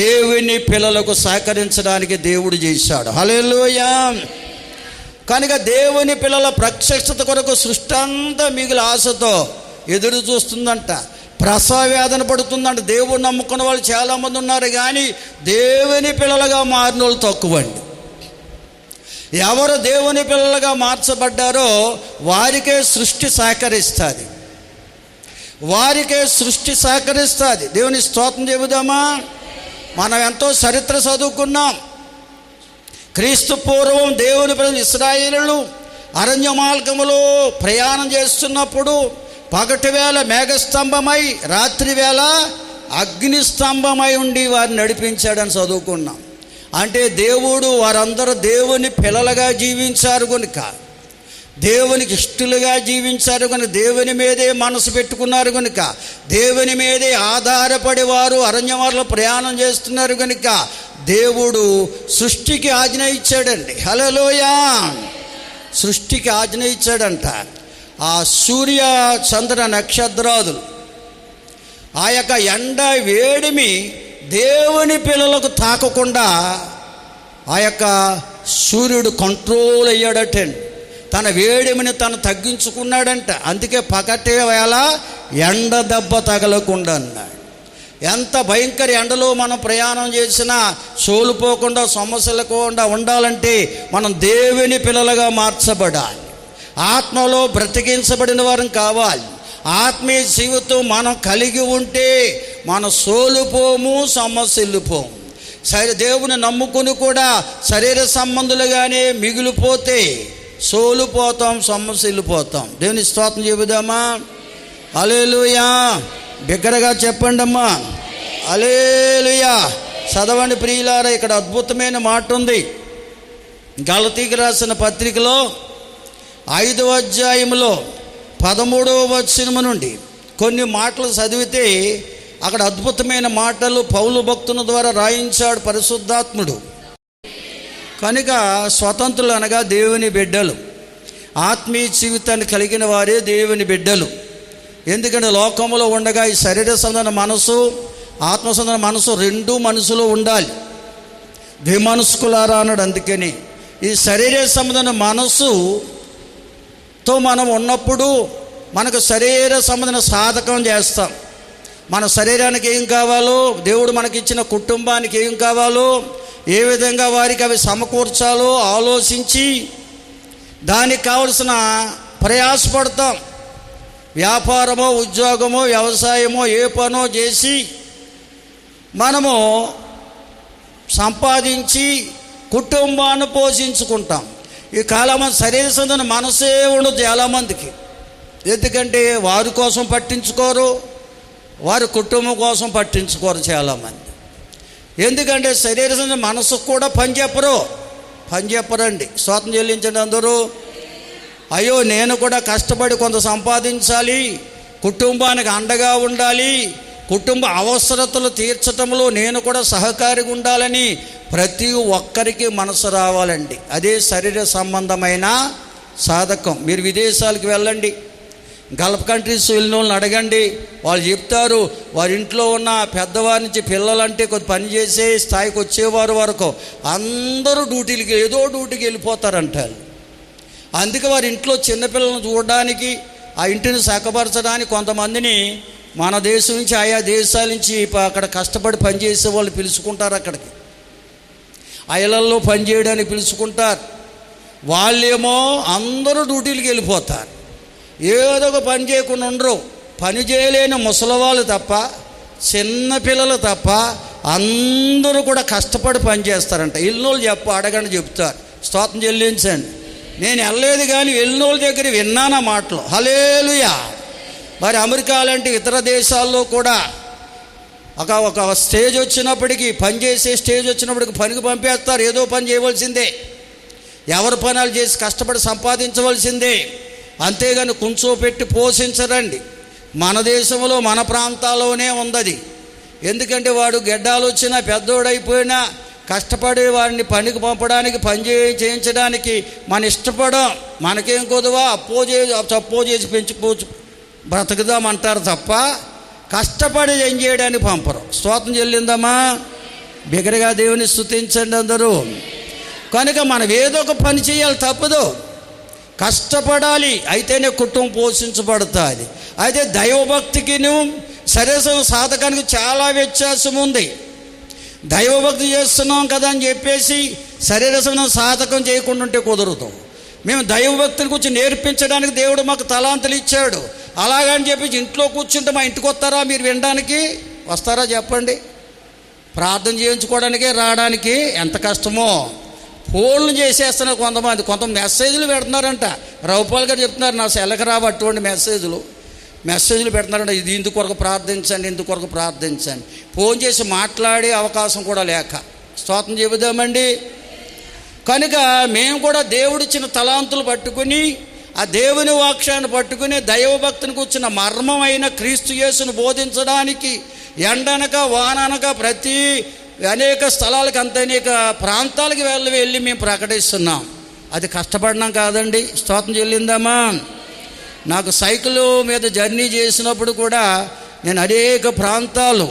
దేవుని పిల్లలకు సహకరించడానికి దేవుడు చేశాడు. హల్లెలూయా. కనుక దేవుని పిల్లల ప్రత్యక్షత కొరకు సృష్టి అంతా మిగిలిన ఆశతో ఎదురు చూస్తుందంట. ప్రసవ వేదన పడుతుందంట. దేవుడు నమ్ముకున్న వాళ్ళు చాలామంది ఉన్నారు, కానీ దేవుని పిల్లలుగా మారిన వాళ్ళు తక్కువండి. ఎవరు దేవుని పిల్లలుగా మార్చబడ్డారో వారికే సృష్టి సహకరిస్తుంది, వారికే సృష్టి సహకరిస్తుంది. దేవుని స్తోత్రం చెబుదామా? మనం ఎంతో చరిత్ర చదువుకున్నాం. క్రీస్తు పూర్వం దేవుని ప్రజలు ఇశ్రాయేలీయులు అరణ్య మార్గములో ప్రయాణం చేస్తున్నప్పుడు పగటి వేళ మేఘస్తంభమై, రాత్రి వేళ అగ్నిస్తంభమై ఉండి వారిని నడిపించాడని చదువుకున్నాం. అంటే దేవుడు వారందరూ దేవుని పిల్లలుగా జీవించారు కనుక, దేవునికి ఇష్టలుగా జీవించారు కనుక, దేవుని మీదే మనసు పెట్టుకున్నారు కనుక, దేవుని మీదే ఆధారపడి వారు అరణ్యమార్గంలో ప్రయాణం చేస్తున్నారు కనుక దేవుడు సృష్టికి ఆజ్ఞ ఇచ్చాడండి. హల్లెలూయా. సృష్టికి ఆజ్ఞ ఇచ్చాడంట. ఆ సూర్య చంద్ర నక్షత్రాదులు ఆ యొక్క ఎండ వేడిమి దేవుని పిల్లలకు తాకకుండా ఆ యొక్క సూర్యుడు కంట్రోల్ అయ్యాడటండి. తన వేడిమిని తను తగ్గించుకున్నాడంట. అందుకే పగటే వేళ ఎండ దెబ్బ తగలకుండా అన్నాడు. ఎంత భయంకర ఎండలో మనం ప్రయాణం చేసినా సోలిపోకుండా, సమస్యలకుండా ఉండాలంటే మనం దేవుని పిల్లలుగా మార్చబడాలి. ఆత్మలో బ్రతికించబడిన వారం కావాలి. ఆత్మీయ జీవితం మనం కలిగి ఉంటే మనం సోలిపోము, సమస్యలుపోము. దేవుని నమ్ముకుని కూడా శరీర సంబంధులుగానే మిగిలిపోతే సోలిపోతాం, సమస్యలుపోతాం. దేవుని స్తోత్రం చెబుదామా? హల్లెలూయా. బిగ్గరగా చెప్పండి అమ్మా, హల్లెలూయా. చదవండి ప్రియులారా. ఇక్కడ అద్భుతమైన మాట ఉంది. గలతీకి రాసిన పత్రికలో 5వ అధ్యాయంలో 13వ వచనం నుండి కొన్ని మాటలు చదివితే అక్కడ అద్భుతమైన మాటలు పౌలు భక్తుని ద్వారా రాయించాడు పరిశుద్ధాత్ముడు. కనుక స్వతంత్రులు అనగా దేవుని బిడ్డలు, ఆత్మీయ జీవితాన్ని కలిగిన వారే దేవుని బిడ్డలు. ఎందుకంటే లోకంలో ఉండగా ఈ శరీర సంబంధ మనసు, ఆత్మ సంబంధ మనసు రెండు మనసులో ఉండాలి. ద్విమనస్కులారా అన్నాడు. అందుకని ఈ శరీర సంబంధ మనసుతో మనం ఉన్నప్పుడు మనకు శరీర సంబంధన సాధకం చేస్తాం. మన శరీరానికి ఏం కావాలో, దేవుడు మనకిచ్చిన కుటుంబానికి ఏం కావాలో, ఏ విధంగా వారికి అవి సమకూర్చాలో ఆలోచించి దానికి కావలసిన ప్రయాసపడతాం. వ్యాపారమో, ఉద్యోగమో, వ్యవసాయమో, ఏ పనో చేసి మనము సంపాదించి కుటుంబాన్ని పోషించుకుంటాం. ఈ కాలమంది శరీర సంబంధన మనసే ఉండదు చాలామందికి. ఎందుకంటే వారి కోసం పట్టించుకోరు, వారి కుటుంబం కోసం పట్టించుకోరు చాలామంది. ఎందుకంటే శరీర సంబంధన మనసుకు కూడా పని చెప్పరండి. స్తోత్రం చెల్లించండి అందరూ. అయ్యో నేను కూడా కష్టపడి కొంత సంపాదించాలి, కుటుంబానికి అండగా ఉండాలి, కుటుంబ అవసరతలు తీర్చటంలో నేను కూడా సహకారిగా ఉండాలని ప్రతి ఒక్కరికి మనసు రావాలండి. అదే శరీర సంబంధమైన సాధకం. మీరు విదేశాలకు వెళ్ళండి, గల్ఫ్ కంట్రీస్ వెళ్ళిన వాళ్ళని అడగండి, వాళ్ళు చెప్తారు వారి ఇంట్లో ఉన్న పెద్దవారి నుంచి పిల్లలంటే కొద్ది పని చేసే స్థాయికి వచ్చేవారు వరకు అందరూ ఏదో డ్యూటీకి వెళ్ళిపోతారంటారు. అందుకే వారి ఇంట్లో చిన్నపిల్లలను చూడడానికి, ఆ ఇంటిని చక్కపరచడానికి కొంతమందిని మన దేశం నుంచి, ఆయా దేశాల నుంచి అక్కడ కష్టపడి పనిచేసే వాళ్ళు పిలుచుకుంటారు. అక్కడికి ఆ ఇళ్లల్లో పనిచేయడానికి పిలుచుకుంటారు. వాళ్ళేమో అందరూ డ్యూటీలకు వెళ్ళిపోతారు. ఏదో ఒక పని చేయకుండా ఉండరు. పని చేయలేని ముసలివాళ్ళు తప్ప, చిన్నపిల్లలు తప్ప అందరూ కూడా కష్టపడి పని చేస్తారంట. ఇల్లు అడగండి చెప్తారు. స్తోత్రం చెల్లించండి. నేను వెళ్ళలేదు కానీ వెళ్ళినోళ్ళ దగ్గర విన్నాను ఆ మాటలు. హల్లెలూయా. మరి అమెరికా లాంటి ఇతర దేశాల్లో కూడా ఒక స్టేజ్ వచ్చినప్పటికీ, పని చేసే స్టేజ్ వచ్చినప్పటికి పనికి పంపేస్తారు. ఏదో పని చేయవలసిందే, ఎవరి పనులు చేసి కష్టపడి సంపాదించవలసిందే, అంతేగాని కూర్చోపెట్టి పోషించరండి. మన దేశంలో మన ప్రాంతాల్లోనే ఉంది. ఎందుకంటే వాడు గెడ్డాలు వచ్చినా పెద్దోడైపోయినా కష్టపడే వాడిని పనికి పంపడానికి, పని చేయించడానికి మన ఇష్టపడం. మనకేం కొదువా, తప్పో చేసి పెంచుకోవచ్చు బ్రతుకుదామంటారు తప్ప కష్టపడి ఏం చేయడానికి పంపరు. స్తోత్రం చెల్లిందమ్మా. బిగ్గరగా దేవుని స్తుతించండి అందరూ. కనుక మనం ఏదో ఒక పని చేయాలి, తప్పదు, కష్టపడాలి, అయితేనే కుటుంబం పోషించబడుతుంది. అయితే దైవభక్తికిను శరీర సాధకానికి చాలా వ్యత్యాసం ఉంది. దైవభక్తి చేస్తున్నాం కదా అని చెప్పేసి శరీర సాధకం చేయకుండా ఉంటే కుదరదు. మేము దైవభక్తిని గురించి నేర్పించడానికి దేవుడు మాకు తలాంతులు ఇచ్చాడు. అలాగని చెప్పేసి ఇంట్లో కూర్చుంటే మా ఇంటికి వస్తారా మీరు వినడానికి? వస్తారా చెప్పండి? ప్రార్థన చేయించుకోవడానికే రావడానికి ఎంత కష్టమో. ఫోన్లు చేసేస్తున్నారు కొంత మెసేజ్లు పెడుతున్నారంట. రౌపాల్ గారు చెప్తున్నారు, నా సెలకి రావు అటువంటి మెసేజ్లు పెడుతున్నారంట. ఇది ఇందుకొరకు ప్రార్థించండి, ఇందుకొరకు ప్రార్థించండి. ఫోన్ చేసి మాట్లాడే అవకాశం కూడా లేక. స్తోత్రం చెబుదామండి. కనుక మేము కూడా దేవుడిచ్చిన తలాంతులు పట్టుకుని, ఆ దేవుని వాక్యాన్ని పట్టుకుని దైవభక్తిని కూర్చున్న మర్మమైన క్రీస్తు యేసును బోధించడానికి ఎండనక వాననక ప్రతి అనేక స్థలాలకు, అనేక ప్రాంతాలకు వెళ్ళి మేము ప్రకటిస్తున్నాం. అది కష్టపడినాం కాదండి. స్తోత్రం చెల్లిందమ్మా. నాకు సైకిల్ మీద జర్నీ చేసినప్పుడు కూడా నేను అనేక ప్రాంతాలు,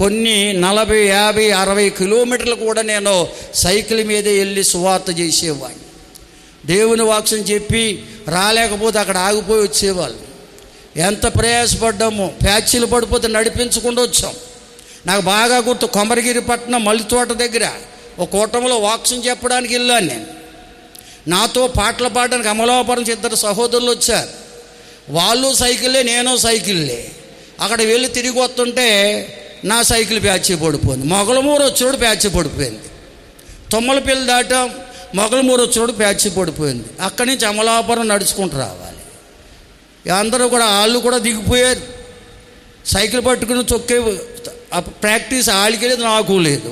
కొన్ని 40, 50, 60 కిలోమీటర్లు కూడా నేను సైకిల్ మీదే వెళ్ళి సువార్త చేసేవాడిని. దేవుని వాక్యం చెప్పి రాలేకపోతే అక్కడ ఆగిపోయి వచ్చేవాళ్ళు. ఎంత ప్రయాసపడ్డామో. ప్యాచీలు పడిపోతే నడిపించకుండా వచ్చాం. నాకు బాగా గుర్తు, కొమరగిరి పట్టణం మల్లితోట దగ్గర ఒక కూటమిలో వాక్యం చెప్పడానికి వెళ్ళాను నేను. నాతో పాటలు పాడడానికి అమలాపురం 2 సహోదరులు వచ్చారు. వాళ్ళు సైకిల్లే, నేను సైకిల్లే. అక్కడ వెళ్ళి తిరిగి వస్తుంటే నా సైకిల్ ప్యాచీ పడిపోయింది. మొగలమూరు వచ్చినోడు ప్యాచీ పడిపోయింది. తుమ్మలపల్లి దాటాం, మొగలమూరు వచ్చినోడు ప్యాచీ పడిపోయింది. అక్కడి నుంచి అమలాపురం నడుచుకుంటూ రావాలి. అందరూ కూడా, వాళ్ళు కూడా దిగిపోయారు. సైకిల్ పట్టుకుని తొక్కే ప్రాక్టీస్ వాళ్ళకి లేదు, నాకు లేదు.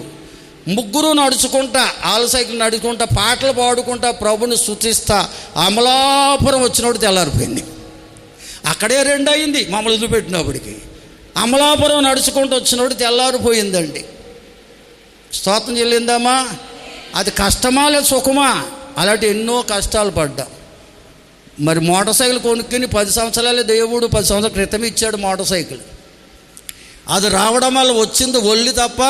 ముగ్గురు నడుచుకుంటా, వాళ్ళ సైకిల్ నడుచుకుంటా, పాటలు పాడుకుంటా, ప్రభుని స్తుతిస్తా అమలాపురం వచ్చినోడు తెల్లారిపోయింది. అక్కడే 2 అయింది మమ్మల్ని వదిలిపెట్టినప్పటికి. అమలాపురం నడుచుకుంటూ వచ్చినోడు తెల్లారిపోయిందండి. స్తోత్రం చెల్లిందమ్మా. అది కష్టమా లేదా సుఖమా? అలాంటి ఎన్నో కష్టాలు పడ్డాం. మరి మోటార్ సైకిల్ కొనుక్కొని 10 సంవత్సరాలే దేవుడు 10 సంవత్సరాల క్రితం ఇచ్చాడు మోటార్ సైకిల్. అది రావడం వల్ల వచ్చింది ఒళ్ళు తప్ప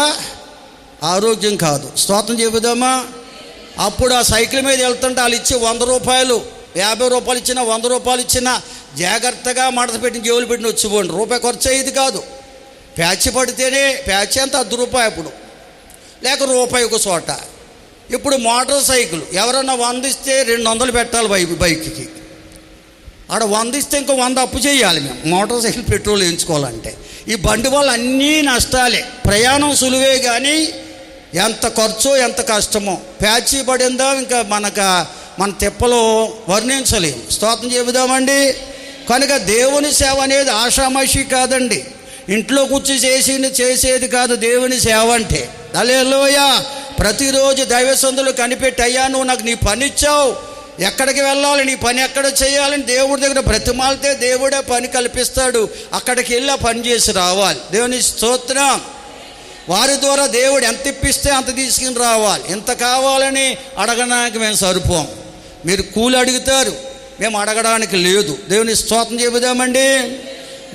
ఆరోగ్యం కాదు. స్తోత్రం చెబుదామా. అప్పుడు ఆ సైకిల్ మీద వెళ్తుంటే వాళ్ళు ఇచ్చి 100 రూపాయలు, 50 రూపాయలు ఇచ్చినా, 100 రూపాయలు ఇచ్చినా జాగ్రత్తగా మడత పెట్టిన జేబులు పెట్టిన వచ్చిపోండి. రూపాయి ఖర్చు అయ్యేది కాదు. ప్యాచ్ పడితేనే, ప్యాచ్ అంత ₹10 అప్పుడు, లేక రూపాయి ఒక చోట. ఇప్పుడు మోటార్ సైకిల్ ఎవరన్నా 100 ఇస్తే 200 పెట్టాలి బైక్కి. ఆడ 100 ఇస్తే ఇంకో 100 అప్పు చేయాలి మేము మోటార్ సైకిల్ పెట్రోల్ వేయించుకోవాలంటే. ఈ బండి వల్ల అన్నీ నష్టాలే. ప్రయాణం సులువే కానీ ఎంత ఖర్చో ఎంత కష్టమో. ప్యాచీ పడిందా ఇంకా మన తిప్పలో వర్ణించలేము. స్తోత్రం చెబుదామండి. కనుక దేవుని సేవ అనేది ఆషామాషి కాదండి. ఇంట్లో కూర్చి చేసేది కాదు దేవుని సేవ అంటే. హల్లెలూయా. ప్రతిరోజు దైవ సందులు కనిపెట్టి, అయ్యా నువ్వు నాకు నీ పని ఇచ్చావు, ఎక్కడికి వెళ్ళాలి, నీ పని ఎక్కడ చేయాలని దేవుడి దగ్గర బ్రతిమాలితే దేవుడే పని కల్పిస్తాడు. అక్కడికి వెళ్ళి ఆ పని చేసి రావాలి. దేవుని స్తోత్రం. వారి ద్వారా దేవుడు ఎంత ఇప్పిస్తే అంత తీసుకుని రావాలి. ఎంత కావాలని అడగడానికి మేము సరిపోం. మీరు కూలి అడుగుతారు, మేము అడగడానికి లేదు. దేవుని స్తోత్రం చెబుదామండి.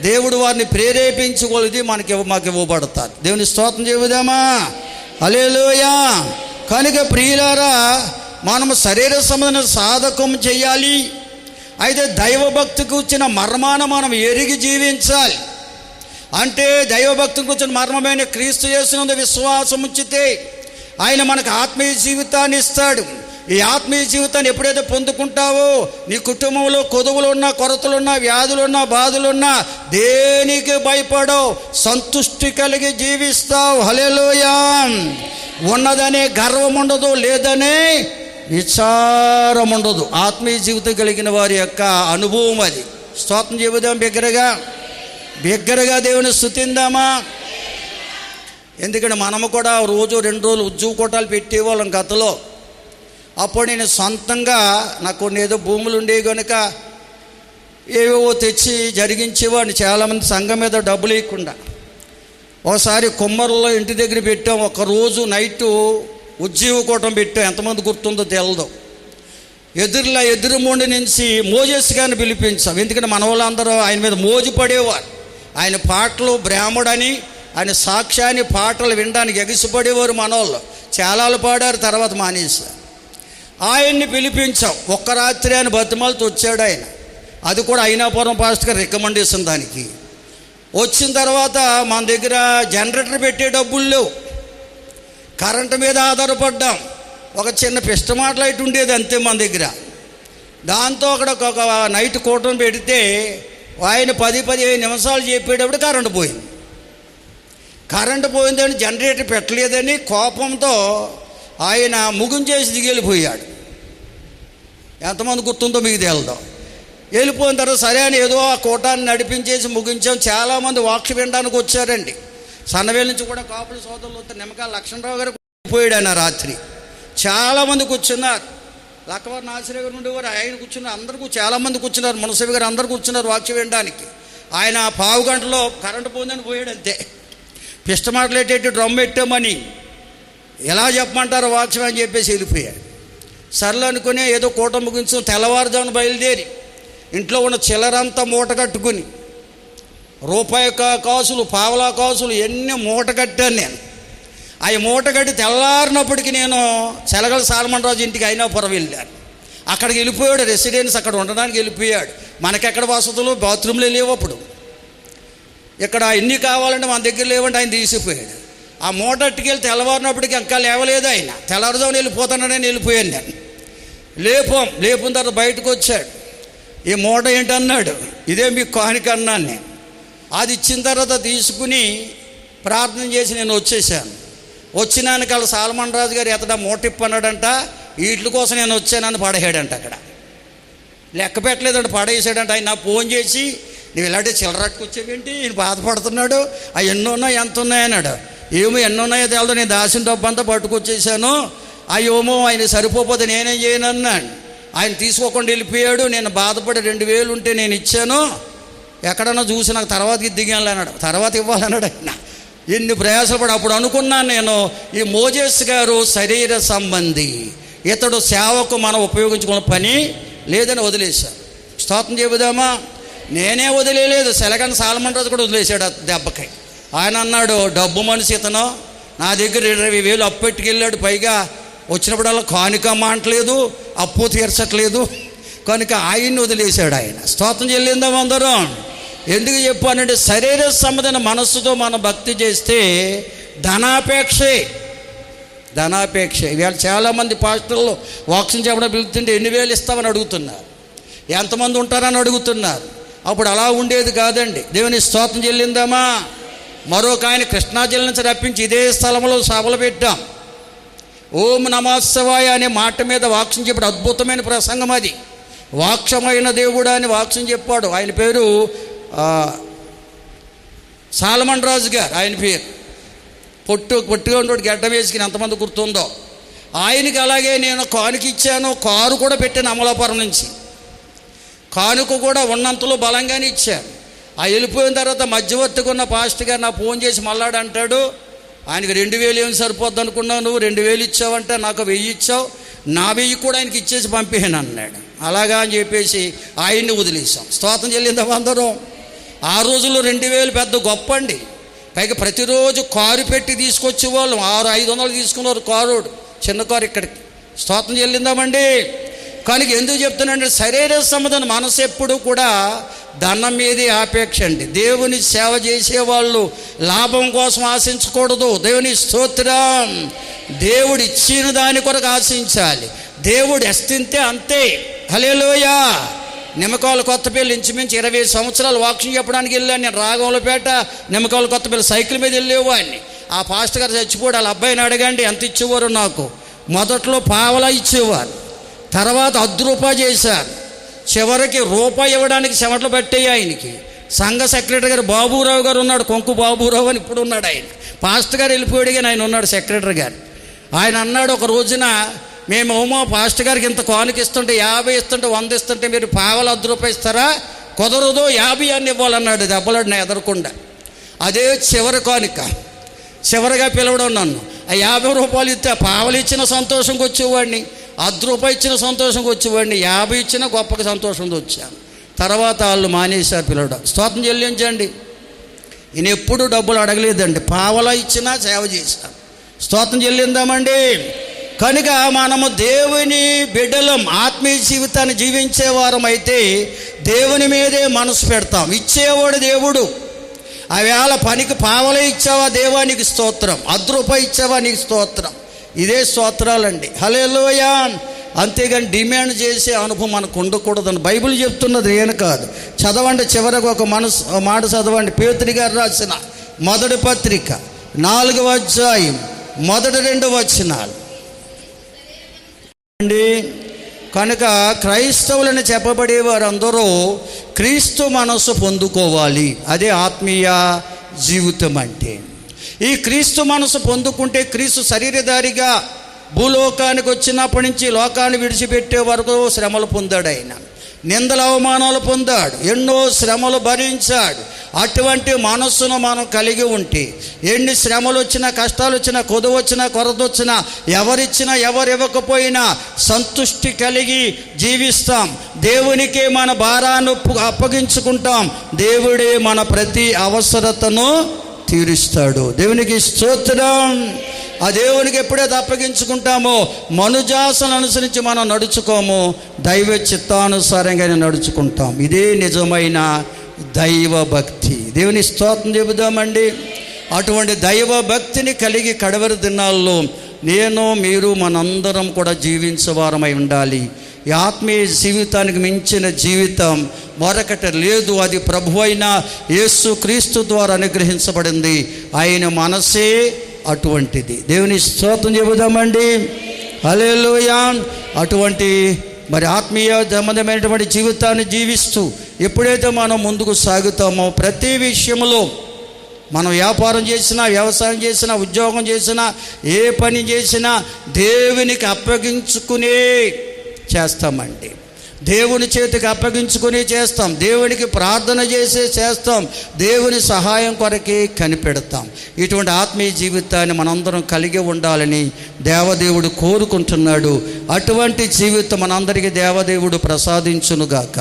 దేవుడు వారిని ప్రేరేపించుకోలేది మాకు ఇవ్వబడతారు. దేవుని స్తోత్రం చెబుదామా. హల్లెలూయా. కనుక ప్రియులారా, మనము శరీర సంబంధమైన సాధకం చేయాలి. అయితే దైవభక్తికి వచ్చిన మర్మాన్ని మనం ఎరిగి జీవించాలి. అంటే దైవభక్తికి వచ్చిన మర్మమైన క్రీస్తు యేసునందు విశ్వాసం ఉంచితే ఆయన మనకు ఆత్మీయ జీవితాన్ని ఇస్తాడు. ఈ ఆత్మీయ జీవితాన్ని ఎప్పుడైతే పొందుకుంటావో నీ కుటుంబంలో కొదువులున్నా, కొరతలున్నా, వ్యాధులున్నా, బాధలున్నా దేనికి భయపడవు, సంతృష్టి కలిగి జీవిస్తావు. హల్లెలూయా. ఉన్నదనే గర్వం ఉండదు, లేదనే విచారం ఉండదు. ఆత్మీయ జీవితం కలిగిన వారి యొక్క అనుభవం అది. స్తోత్రం చెబుదాం, బిగ్గరగా దేవుని స్తుతిందామా. ఎందుకంటే మనము కూడా రోజు 2 రోజులు ఉద్యోగ కోటాలు పెట్టేవాళ్ళం గతలో. అప్పుడు నేను సొంతంగా నాకు కొన్ని ఏదో భూములు ఉండేవి కనుక ఏవేవో తెచ్చి జరిగించేవాడిని. చాలామంది సంఘం మీద డబ్బులు ఇవ్వకుండా. ఒకసారి కుమ్మరులో ఇంటి దగ్గర పెట్టాం. ఒకరోజు నైటు ఉద్యోగ కూటం పెట్టాం. ఎంతమంది గుర్తుందో తెలదు. ఎదురుమూండి నుంచి మోజేస్ గారిని పిలిపించాం. ఎందుకంటే మన వాళ్ళందరూ ఆయన మీద మోజు పడేవారు. ఆయన పాటలు బ్రాహ్మడని, ఆయన సాక్ష్యాన్ని పాటలు వినడానికి ఎగిసిపడేవారు మనోళ్ళు. చాలాలు పాడారు, తర్వాత మానేశారు. ఆయన్ని పిలిపించాం. ఒక్క రాత్రి ఆయన బతిమాలతో వచ్చాడు ఆయన. అది కూడా అయినాపురం పాస్టర్ గారు రికమెండేషన్ దానికి. వచ్చిన తర్వాత మన దగ్గర జనరేటర్ పెట్టే డబ్బులు లేవు. కరెంటు మీద ఆధారపడ్డాం. ఒక చిన్న పిస్టమాట్ లైట్ ఉండేది అంతే మన దగ్గర. దాంతో అక్కడ ఒక నైట్ కూటమి పెడితే ఆయన 10-15 నిమిషాలు చెప్పేటప్పుడు కరెంటు పోయిందని జనరేటర్ పెట్టలేదని కోపంతో ఆయన ముగించేసి దిగెళ్ళిపోయాడు. ఎంతమంది గుర్తుందో మీకు తెలుద్దాం. వెళ్ళిపోయిన తర్వాత సరే అని ఏదో ఆ కూటాన్ని నడిపించేసి ముగించాం. చాలామంది వాక్య వినడానికి వచ్చారండి. సన్నవేల నుంచి కూడా కాపుల సోదరులు వస్తే నిమ్మకాయల లక్ష్మణరావు గారు పోయాడు ఆయన రాత్రి. చాలామంది కూర్చున్నారు. లక్కవారు నాసిరే గారు ఉండేవారు, ఆయన కూర్చున్నారు. అందరికీ చాలామంది కూర్చున్నారు. మునసవి గారు అందరు కూర్చున్నారు వాక్య వినడానికి. ఆయన 1/2 గంటలో కరెంటు పోయిందని పోయాడు అంతే. పిష్టమాటలేటట్టు డ్రమ్ పెట్టామని ఎలా చెప్పమంటారో వాక్యం అని చెప్పేసి వెళ్ళిపోయాడు. సర్లు అనుకునే ఏదో కూట ముగించు తెల్లవారుజామున బయలుదేరి ఇంట్లో ఉన్న చిల్లరంతా మూట కట్టుకుని రూపాయి కాసులు, పావలా కాసులు ఎన్ని మూట కట్టాను నేను. అవి మూట కట్టి తెల్లారినప్పటికీ నేను చెలగల సాల్మన్ రాజు ఇంటికి అయినాపురం వెళ్ళాను. అక్కడికి వెళ్ళిపోయాడు. రెసిడెన్స్ అక్కడ ఉండడానికి వెళ్ళిపోయాడు. మనకెక్కడ వసతులు, బాత్రూమ్లు లేవు అప్పుడు. ఇక్కడ ఎన్ని కావాలంటే మన దగ్గర లేవంటే ఆయన తీసిపోయాడు. ఆ మూట అట్టుకెళ్ళి తెల్లవారినప్పటికీ ఇంకా లేవలేదు ఆయన. తెల్లవారుజామున వెళ్ళిపోతానని వెళ్ళిపోయాను నేను. లేపిన తర్వాత బయటకు వచ్చాడు. ఈ మూట ఏంటన్నాడు. ఇదే మీకు కానుక అన్నాను నేను. అది ఇచ్చిన తర్వాత తీసుకుని ప్రార్థన చేసి నేను వచ్చేసాను. వచ్చినానికల్లా సాల్మన్ రాజు గారు ఎతడా మూట ఇప్పన్నాడంట. వీటి కోసం నేను వచ్చానని పడేసాడంట. అక్కడ లెక్క పెట్టలేదంట, పడేసాడంట. ఆయన నాకు ఫోన్ చేసి నువ్వు ఇలాంటి చిల్లరట్టుకొచ్చేవేంటి, నేను బాధపడుతున్నాడు, అవి ఎన్ని ఉన్నాయి ఎంత ఉన్నాయన్నాడు. ఏమో ఎన్ని ఉన్నాయో తెలదు, నేను దాచిన డబ్బు అంతా పట్టుకొచ్చేసాను, అయ్యోమో ఆయన సరిపోతే నేనేం చేయను అన్నాడు. ఆయన తీసుకోకుండా వెళ్ళిపోయాడు. నేను బాధపడి 2000 ఉంటే నేను ఇచ్చాను, ఎక్కడన్నా చూసి నాకు తర్వాత దిగాను అన్నాడు. తర్వాత ఇవ్వాలన్నాడు ఆయన. ఎన్ని ప్రయాసలు పడి అప్పుడు అనుకున్నాను నేను, ఈ మోజేస్ గారు శరీర సంబంధి, ఇతడు సేవకు మనం ఉపయోగించుకున్న పని లేదని వదిలేశాను. స్తోత్రం చెబుదామా. నేనే వదిలేదు, సెలగని సాల్మన్ రాజు కూడా వదిలేశాడు దెబ్బకి. ఆయన అన్నాడు, డబ్బు మనిషి ఇతను, నా దగ్గర 20,000 అప్పు పెట్టుకెళ్ళాడు. పైగా వచ్చినప్పుడల్లా కానుక మాంటలేదు, అప్పు తీర్చట్లేదు కనుక ఆయన్ని వదిలేశాడు ఆయన. స్తోత్రం చెల్లిందాం అందరం. ఎందుకు చెప్పానంటే శరీర సంబంధమైన మనస్సుతో మనం భక్తి చేస్తే ధనాపేక్షే. ఇవాళ చాలామంది పాస్టర్లు వాక్సిన్ చెప్పడం పిలుతుంటే 2,000 ఇస్తామని అడుగుతున్నారు, ఎంతమంది ఉంటారని అడుగుతున్నారు. అప్పుడు అలా ఉండేది కాదండి. దేవుని స్తోత్రం చెల్లిందామా. మరొక ఆయన కృష్ణా జిల్లా నుంచి రప్పించి ఇదే స్థలంలో సభలు పెట్టాం. ఓం నమః శివాయ అనే మాట మీద వాక్యం చెప్పాడు. అద్భుతమైన ప్రసంగం అది. వాక్షమైన దేవుడు అని వాక్యం చెప్పాడు. ఆయన పేరు సాల్మన్ రాజు గారు. ఆయన పేరు పొట్టుగా ఉండేవాడు, గడ్డ వేసుకుని ఎంతమంది గుర్తుందో. ఆయనకి అలాగే నేను కానుక ఇచ్చాను. కారు కూడా పెట్టాను అమలాపురం నుంచి. కానుక కూడా ఉన్నంతలో బలంగానే ఇచ్చాను. ఆ వెళ్ళిపోయిన తర్వాత మధ్యవర్తిగా ఉన్న పాస్టర్ గారు నాకు ఫోన్ చేసి మళ్ళాడు అంటాడు, ఆయనకి 2,000 ఏమి సరిపోద్ది అనుకున్నావు, నువ్వు 2,000 ఇచ్చావంటే నాకు 1,000 ఇచ్చావు, నా 1,000 కూడా ఆయనకి ఇచ్చేసి పంపేను అన్నాడు. అలాగా అని చెప్పేసి ఆయన్ని వదిలేసాం. స్తోత్రం చెల్లిందాం అందరం. ఆ రోజుల్లో 2,000 పెద్ద గొప్ప అండి. పైగా ప్రతిరోజు కారు పెట్టి తీసుకొచ్చేవాళ్ళం. 600-500 తీసుకున్నారు కారుడు, చిన్న కారు ఇక్కడికి. స్తోత్రం చెల్లిందామండి. కనుక ఎందుకు చెప్తున్నానంటే శరీర సంబంధం మనసు ఎప్పుడు కూడా ధనం మీదే ఆపేక్ష అండి. దేవుని సేవ చేసేవాళ్ళు లాభం కోసం ఆశించకూడదు. దేవుని స్తోత్రం. దేవుడు ఇచ్చిన దాని కొరకు ఆశించాలి. దేవుడు ఎస్తింతే అంతే. హల్లెలూయా. నిమ్మకాయల కొత్తపల్లి ఇంచుమించు 20 సంవత్సరాలు వాక్యం చెప్పడానికి వెళ్ళాను నేను. రాఘవలపేట నిమ్మకాయల కొత్తపల్లి సైకిల్ మీద వెళ్ళేవాడిని. ఆ పాస్టర్ గారు చచ్చిపోయాడు. వాళ్ళ అబ్బాయిని అడగండి ఎంత ఇచ్చేవారు నాకు. మొదట్లో పావలా ఇచ్చేవారు, తర్వాత ₹10 చేశారు, చివరికి రూపాయి ఇవ్వడానికి చెమటలు పట్టాయి ఆయనకి. సంఘ సెక్రటరీ గారు బాబురావు గారు ఉన్నాడు, కొంకు బాబురావు అని ఇప్పుడు ఉన్నాడు ఆయన. పాస్టర్ గారు వెళ్ళిపోయాడు కానీ ఆయన ఉన్నాడు సెక్రటరీ గారు. ఆయన అన్నాడు ఒక రోజున, మేము పాస్టర్ గారికి ఇంత కానుక ఇస్తుంటే 50 ఇస్తుంటే 100 ఇస్తుంటే మీరు పావలా ₹10 ఇస్తారా? కుదరదు, 50 అని ఇవ్వాలన్నాడు దెబ్బలాడు నా ఎదరకుండా. అదే చివరి కానుక, చివరిగా పిలవడం నన్ను. ఆ ₹50 ఇస్తే పావలు ఇచ్చిన సంతోషంగా వచ్చేవాడిని, ₹10 ఇచ్చిన సంతోషంగా వచ్చేవాడిని, 50 ఇచ్చినా గొప్పగా సంతోషంగా వచ్చాను. తర్వాత వాళ్ళు మానేశారు పిలవడం. స్తోత్రం చెల్లించండి. ఈయన ఎప్పుడు డబ్బులు అడగలేదండి, పావలా ఇచ్చినా సేవ చేశాను. స్తోత్రం చెల్లిందామండి. కనుక మనము దేవుని బిడ్డలం, ఆత్మీయ జీవితాన్ని జీవించేవారం అయితే దేవుని మీదే మనసు పెడతాం. ఇచ్చేవాడు దేవుడు. ఆవేళ పనికి పావలా ఇచ్చావా దేవా నీకు స్తోత్రం, ₹10 ఇచ్చావా నీకు స్తోత్రం. ఇదే స్తోత్రాలండి. హల్లెలూయా. అంతేగాని డిమాండ్ చేసే అనుభవం మనకు ఉండకూడదని బైబిల్ చెప్తున్నది, నేను కాదు. చదవండి, చివరికి ఒక మాట చదవండి. పేతురు గారు రాసిన మొదటి పత్రిక 4వ అధ్యాయం మొదటి 2 వచనాలు అండి. కనుక క్రైస్తవులని చెప్పబడేవారు అందరూ క్రీస్తు మనస్సు పొందుకోవాలి. అదే ఆత్మీయ జీవితం అంటే. ఈ క్రీస్తు మనస్సు పొందుకుంటే క్రీస్తు శరీరధారిగా భూలోకానికి వచ్చినప్పటి నుంచి లోకాన్ని విడిచిపెట్టే వరకు శ్రమలు పొందాడు. ఆయన నిందల అవమానాలు పొందాడు, ఎన్నో శ్రమలు భరించాడు. అటువంటి మనస్సును మనం కలిగి ఉంటే ఎన్ని శ్రమలు వచ్చినా, కష్టాలు వచ్చినా, కొదువు వచ్చినా, కొరత వచ్చినా, ఎవరిచ్చినా ఎవరివ్వకపోయినా సంతృష్టి కలిగి జీవిస్తాం. దేవునికే మన భారాన్ని అప్పగించుకుంటాం. దేవుడే మన ప్రతి అవసరతను తీరుస్తాడు. దేవునికి స్తోత్రం. ఆ దేవునికి ఎప్పుడైతే అప్పగించుకుంటామో మనుజాసను అనుసరించి మనం నడుచుకోము, దైవ చిత్తానుసారంగా నడుచుకుంటాం. ఇదే నిజమైన దైవ భక్తి. దేవుని స్తోత్రం చెబుదామండి. అటువంటి దైవ భక్తిని కలిగి కడవరి దినాల్లో నేను, మీరు, మనందరం కూడా జీవించేవారమై ఉండాలి. ఈ ఆత్మీయ జీవితానికి మించిన జీవితం మరొకటి లేదు. అది ప్రభువైన యేసు క్రీస్తు ద్వారా అనుగ్రహించబడింది. ఆయన మనసే అటువంటిది. దేవుని స్తోత్రం చెబుదామండి. హల్లెలూయా. అటువంటి మరి ఆత్మీయ సంబంధమైనటువంటి జీవితాన్ని జీవిస్తూ ఎప్పుడైతే మనం ముందుకు సాగుతామో ప్రతి విషయంలో మనం వ్యాపారం చేసినా, వ్యవసాయం చేసినా, ఉద్యోగం చేసినా, ఏ పని చేసినా దేవునికి అప్పగించుకునే చేస్తామండి. దేవుని చేతికి అప్పగించుకుని చేస్తాం. దేవునికి ప్రార్థన చేసే చేస్తాం. దేవుని సహాయం కొరకే కనిపెడతాం. ఇటువంటి ఆత్మీయ జీవితాన్ని మనందరం కలిగి ఉండాలని దేవదేవుడు కోరుకుంటున్నాడు. అటువంటి జీవితం మనందరికీ దేవదేవుడు ప్రసాదించునుగాక.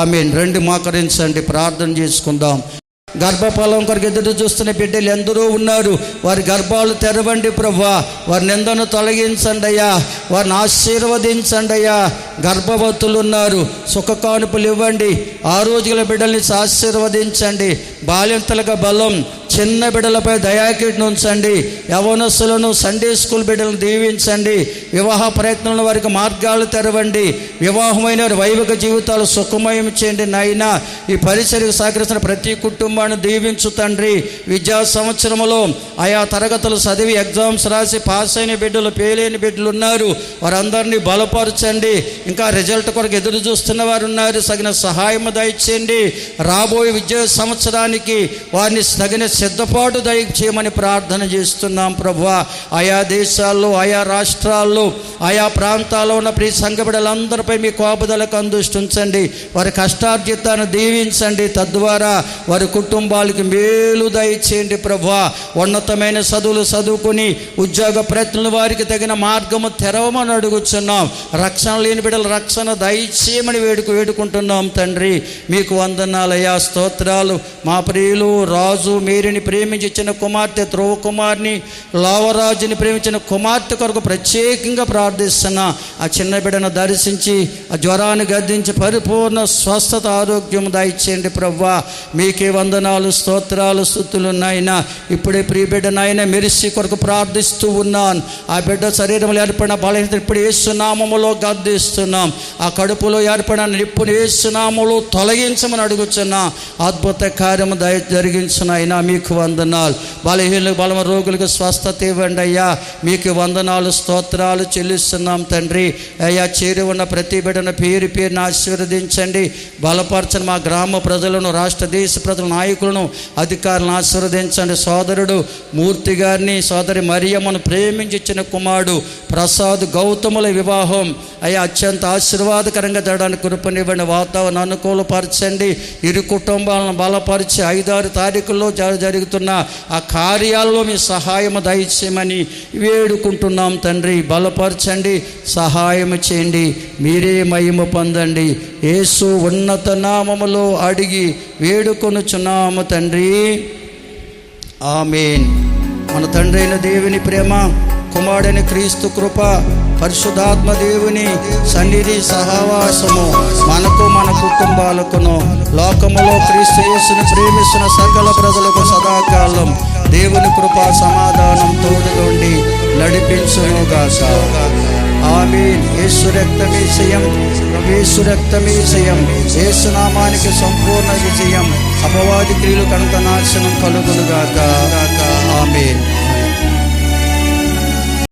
ఆమేన్. రండి మోకరించండి, ప్రార్థన చేసుకుందాం. గర్భఫలం కొరకు ఎదురు చూస్తున్న బిడ్డలు ఎందరో ఉన్నారు. వారి గర్భాలు తెరవండి ప్రభువా. వారి నిందను తొలగించండి అయ్యా. వారిని ఆశీర్వదించండి అయ్యా. గర్భవతులు ఉన్నారు, సుఖకానుపులు ఇవ్వండి. ఆరోగ్యుల బిడ్డల్ని ఆశీర్వదించండి. బాలింతలకు బలం, చిన్న బిడ్డలపై దయాకీటును ఉంచండి. యవనస్తులను, సండే స్కూల్ బిడ్డలను దీవించండి. వివాహ ప్రయత్నంలో వారికి మార్గాలు తెరవండి. వివాహమైన వైవిక జీవితాలు సుఖమయం చేయండి నాయన. ఈ పరిచర్యకు సహకరిస్తున్న ప్రతి కుటుంబాన్ని దీవించు తండ్రి. విద్యా సంవత్సరంలో ఆయా తరగతులు చదివి ఎగ్జామ్స్ రాసి పాస్ అయిన బిడ్డలు, ఫెయిల్ బిడ్డలు ఉన్నారు. వారందరినీ బలపరచండి. ఇంకా రిజల్ట్ కొరకు ఎదురు చూస్తున్న వారు ఉన్నారు. తగిన సహాయం దయచేయండి. రాబోయే విద్యా సంవత్సరానికి వారిని తగిన సిద్ధపాటు దయచేయమని ప్రార్థన చేస్తున్నాం ప్రభువా. ఆయా దేశాల్లో, ఆయా రాష్ట్రాల్లో, ఆయా ప్రాంతాల్లో ఉన్న ప్రియ సంఘ బిడ్డలందరిపై మీ కాపుదలకు అందుష్టించండి. వారి కష్టార్జితాన్ని దీవించండి. తద్వారా వారి కుటుంబాలకి మేలు దయచేయండి ప్రభువా. ఉన్నతమైన చదువులు చదువుకుని ఉద్యోగ ప్రయత్నాలు వారికి తగిన మార్గము తెరవమని అడుగుతున్నాం. రక్షణ లేని బిడ్డలు రక్షణ దయచేయమని వేడుకుంటున్నాం తండ్రి. మీకు వందనాలయ్యా, స్తోత్రాలు. మా ప్రియులు రాజు మేరీని ప్రేమించి ఇచ్చిన కుమార్తె ధ్రువ కుమార్ని, లావరాజుని ప్రేమించిన కుమార్తె కొరకు ప్రత్యేకంగా ప్రార్థిస్తున్నా. ఆ చిన్న బిడ్డను దర్శించి ఆ జ్వరాన్ని గద్దించి పరిపూర్ణ స్వస్థత, ఆరోగ్యం దయచేయండి ప్రభువా. మీకే వందనాలు, స్తోత్రాలు, స్తుతులు నాయన. ఇప్పుడే ప్రియ బిడ్డ నాయన మెరిసి కొరకు ప్రార్థిస్తూ ఉన్నాను. ఆ బిడ్డ శరీరంలో ఏర్పడిన బలహీనత ఇప్పుడు యేసునామములో గద్దిస్తున్నాం. ఆ కడుపులో ఏర్పడిన నిప్పుని యేసునామములో తొలగించమని అడుగుతున్నా. అద్భుత కార్యము జరిగించిన ఆయన మీ మీకు వందనాలు. బలహీనులకు బలమ రోగులకు స్వస్థత ఇవ్వండి అయ్యా. మీకు వందనాలు, స్తోత్రాలు చెల్లిస్తున్నాం తండ్రి. అయ్యా చేరి ఉన్న ప్రతి బిడ్డను పేరు పేరును ఆశీర్వదించండి, బలపరచండి. మా గ్రామ ప్రజలను, రాష్ట్ర దేశ ప్రజల నాయకులను, అధికారులను ఆశీర్వదించండి. సోదరుడు మూర్తి గారిని, సోదరి మరియమ్మను ప్రేమించి ఇచ్చిన కుమారుడు ప్రసాద్ గౌతముల వివాహం అయ్యా అత్యంత ఆశీర్వాదకరంగా జరగడానికి కృపనివ్వండి. వాతావరణం అనుకూలపరచండి. ఇరు కుటుంబాలను బలపరిచి 5-6 తారీఖుల్లో జరుగుతున్న ఆ కార్యాల్లో మీ సహాయం దయచేయమని వేడుకుంటున్నాం తండ్రి. బలపరచండి, సహాయం చేయండి, మీరే మహిమ పొందండి. యేసు ఉన్నత నామములో అడిగి వేడుకొనుచున్నాము తండ్రి, ఆమేన్. మన తండ్రి అయిన దేవుని ప్రేమ, కుమారుడైన క్రీస్తు కృప, పరిశుద్ధాత్మ దేవుని సన్నిధి సహవాసము మనకు, మన కుటుంబాలకును, లోకములో క్రీస్తు యేసుని ప్రేమిస్తున్న సకల ప్రజలకు సదాకాలం దేవుని కృప సమాధానం తోడుగొండి నడిపించునుగాక. ఆమేన్. యేసు రక్తమే జయం, యేసు రక్తమే జయం. యేసు నామానికి సంపూర్ణ విజయం. అపవాది క్రియలు కనుక నాశనం కలుగునుగాక. ఆమేన్.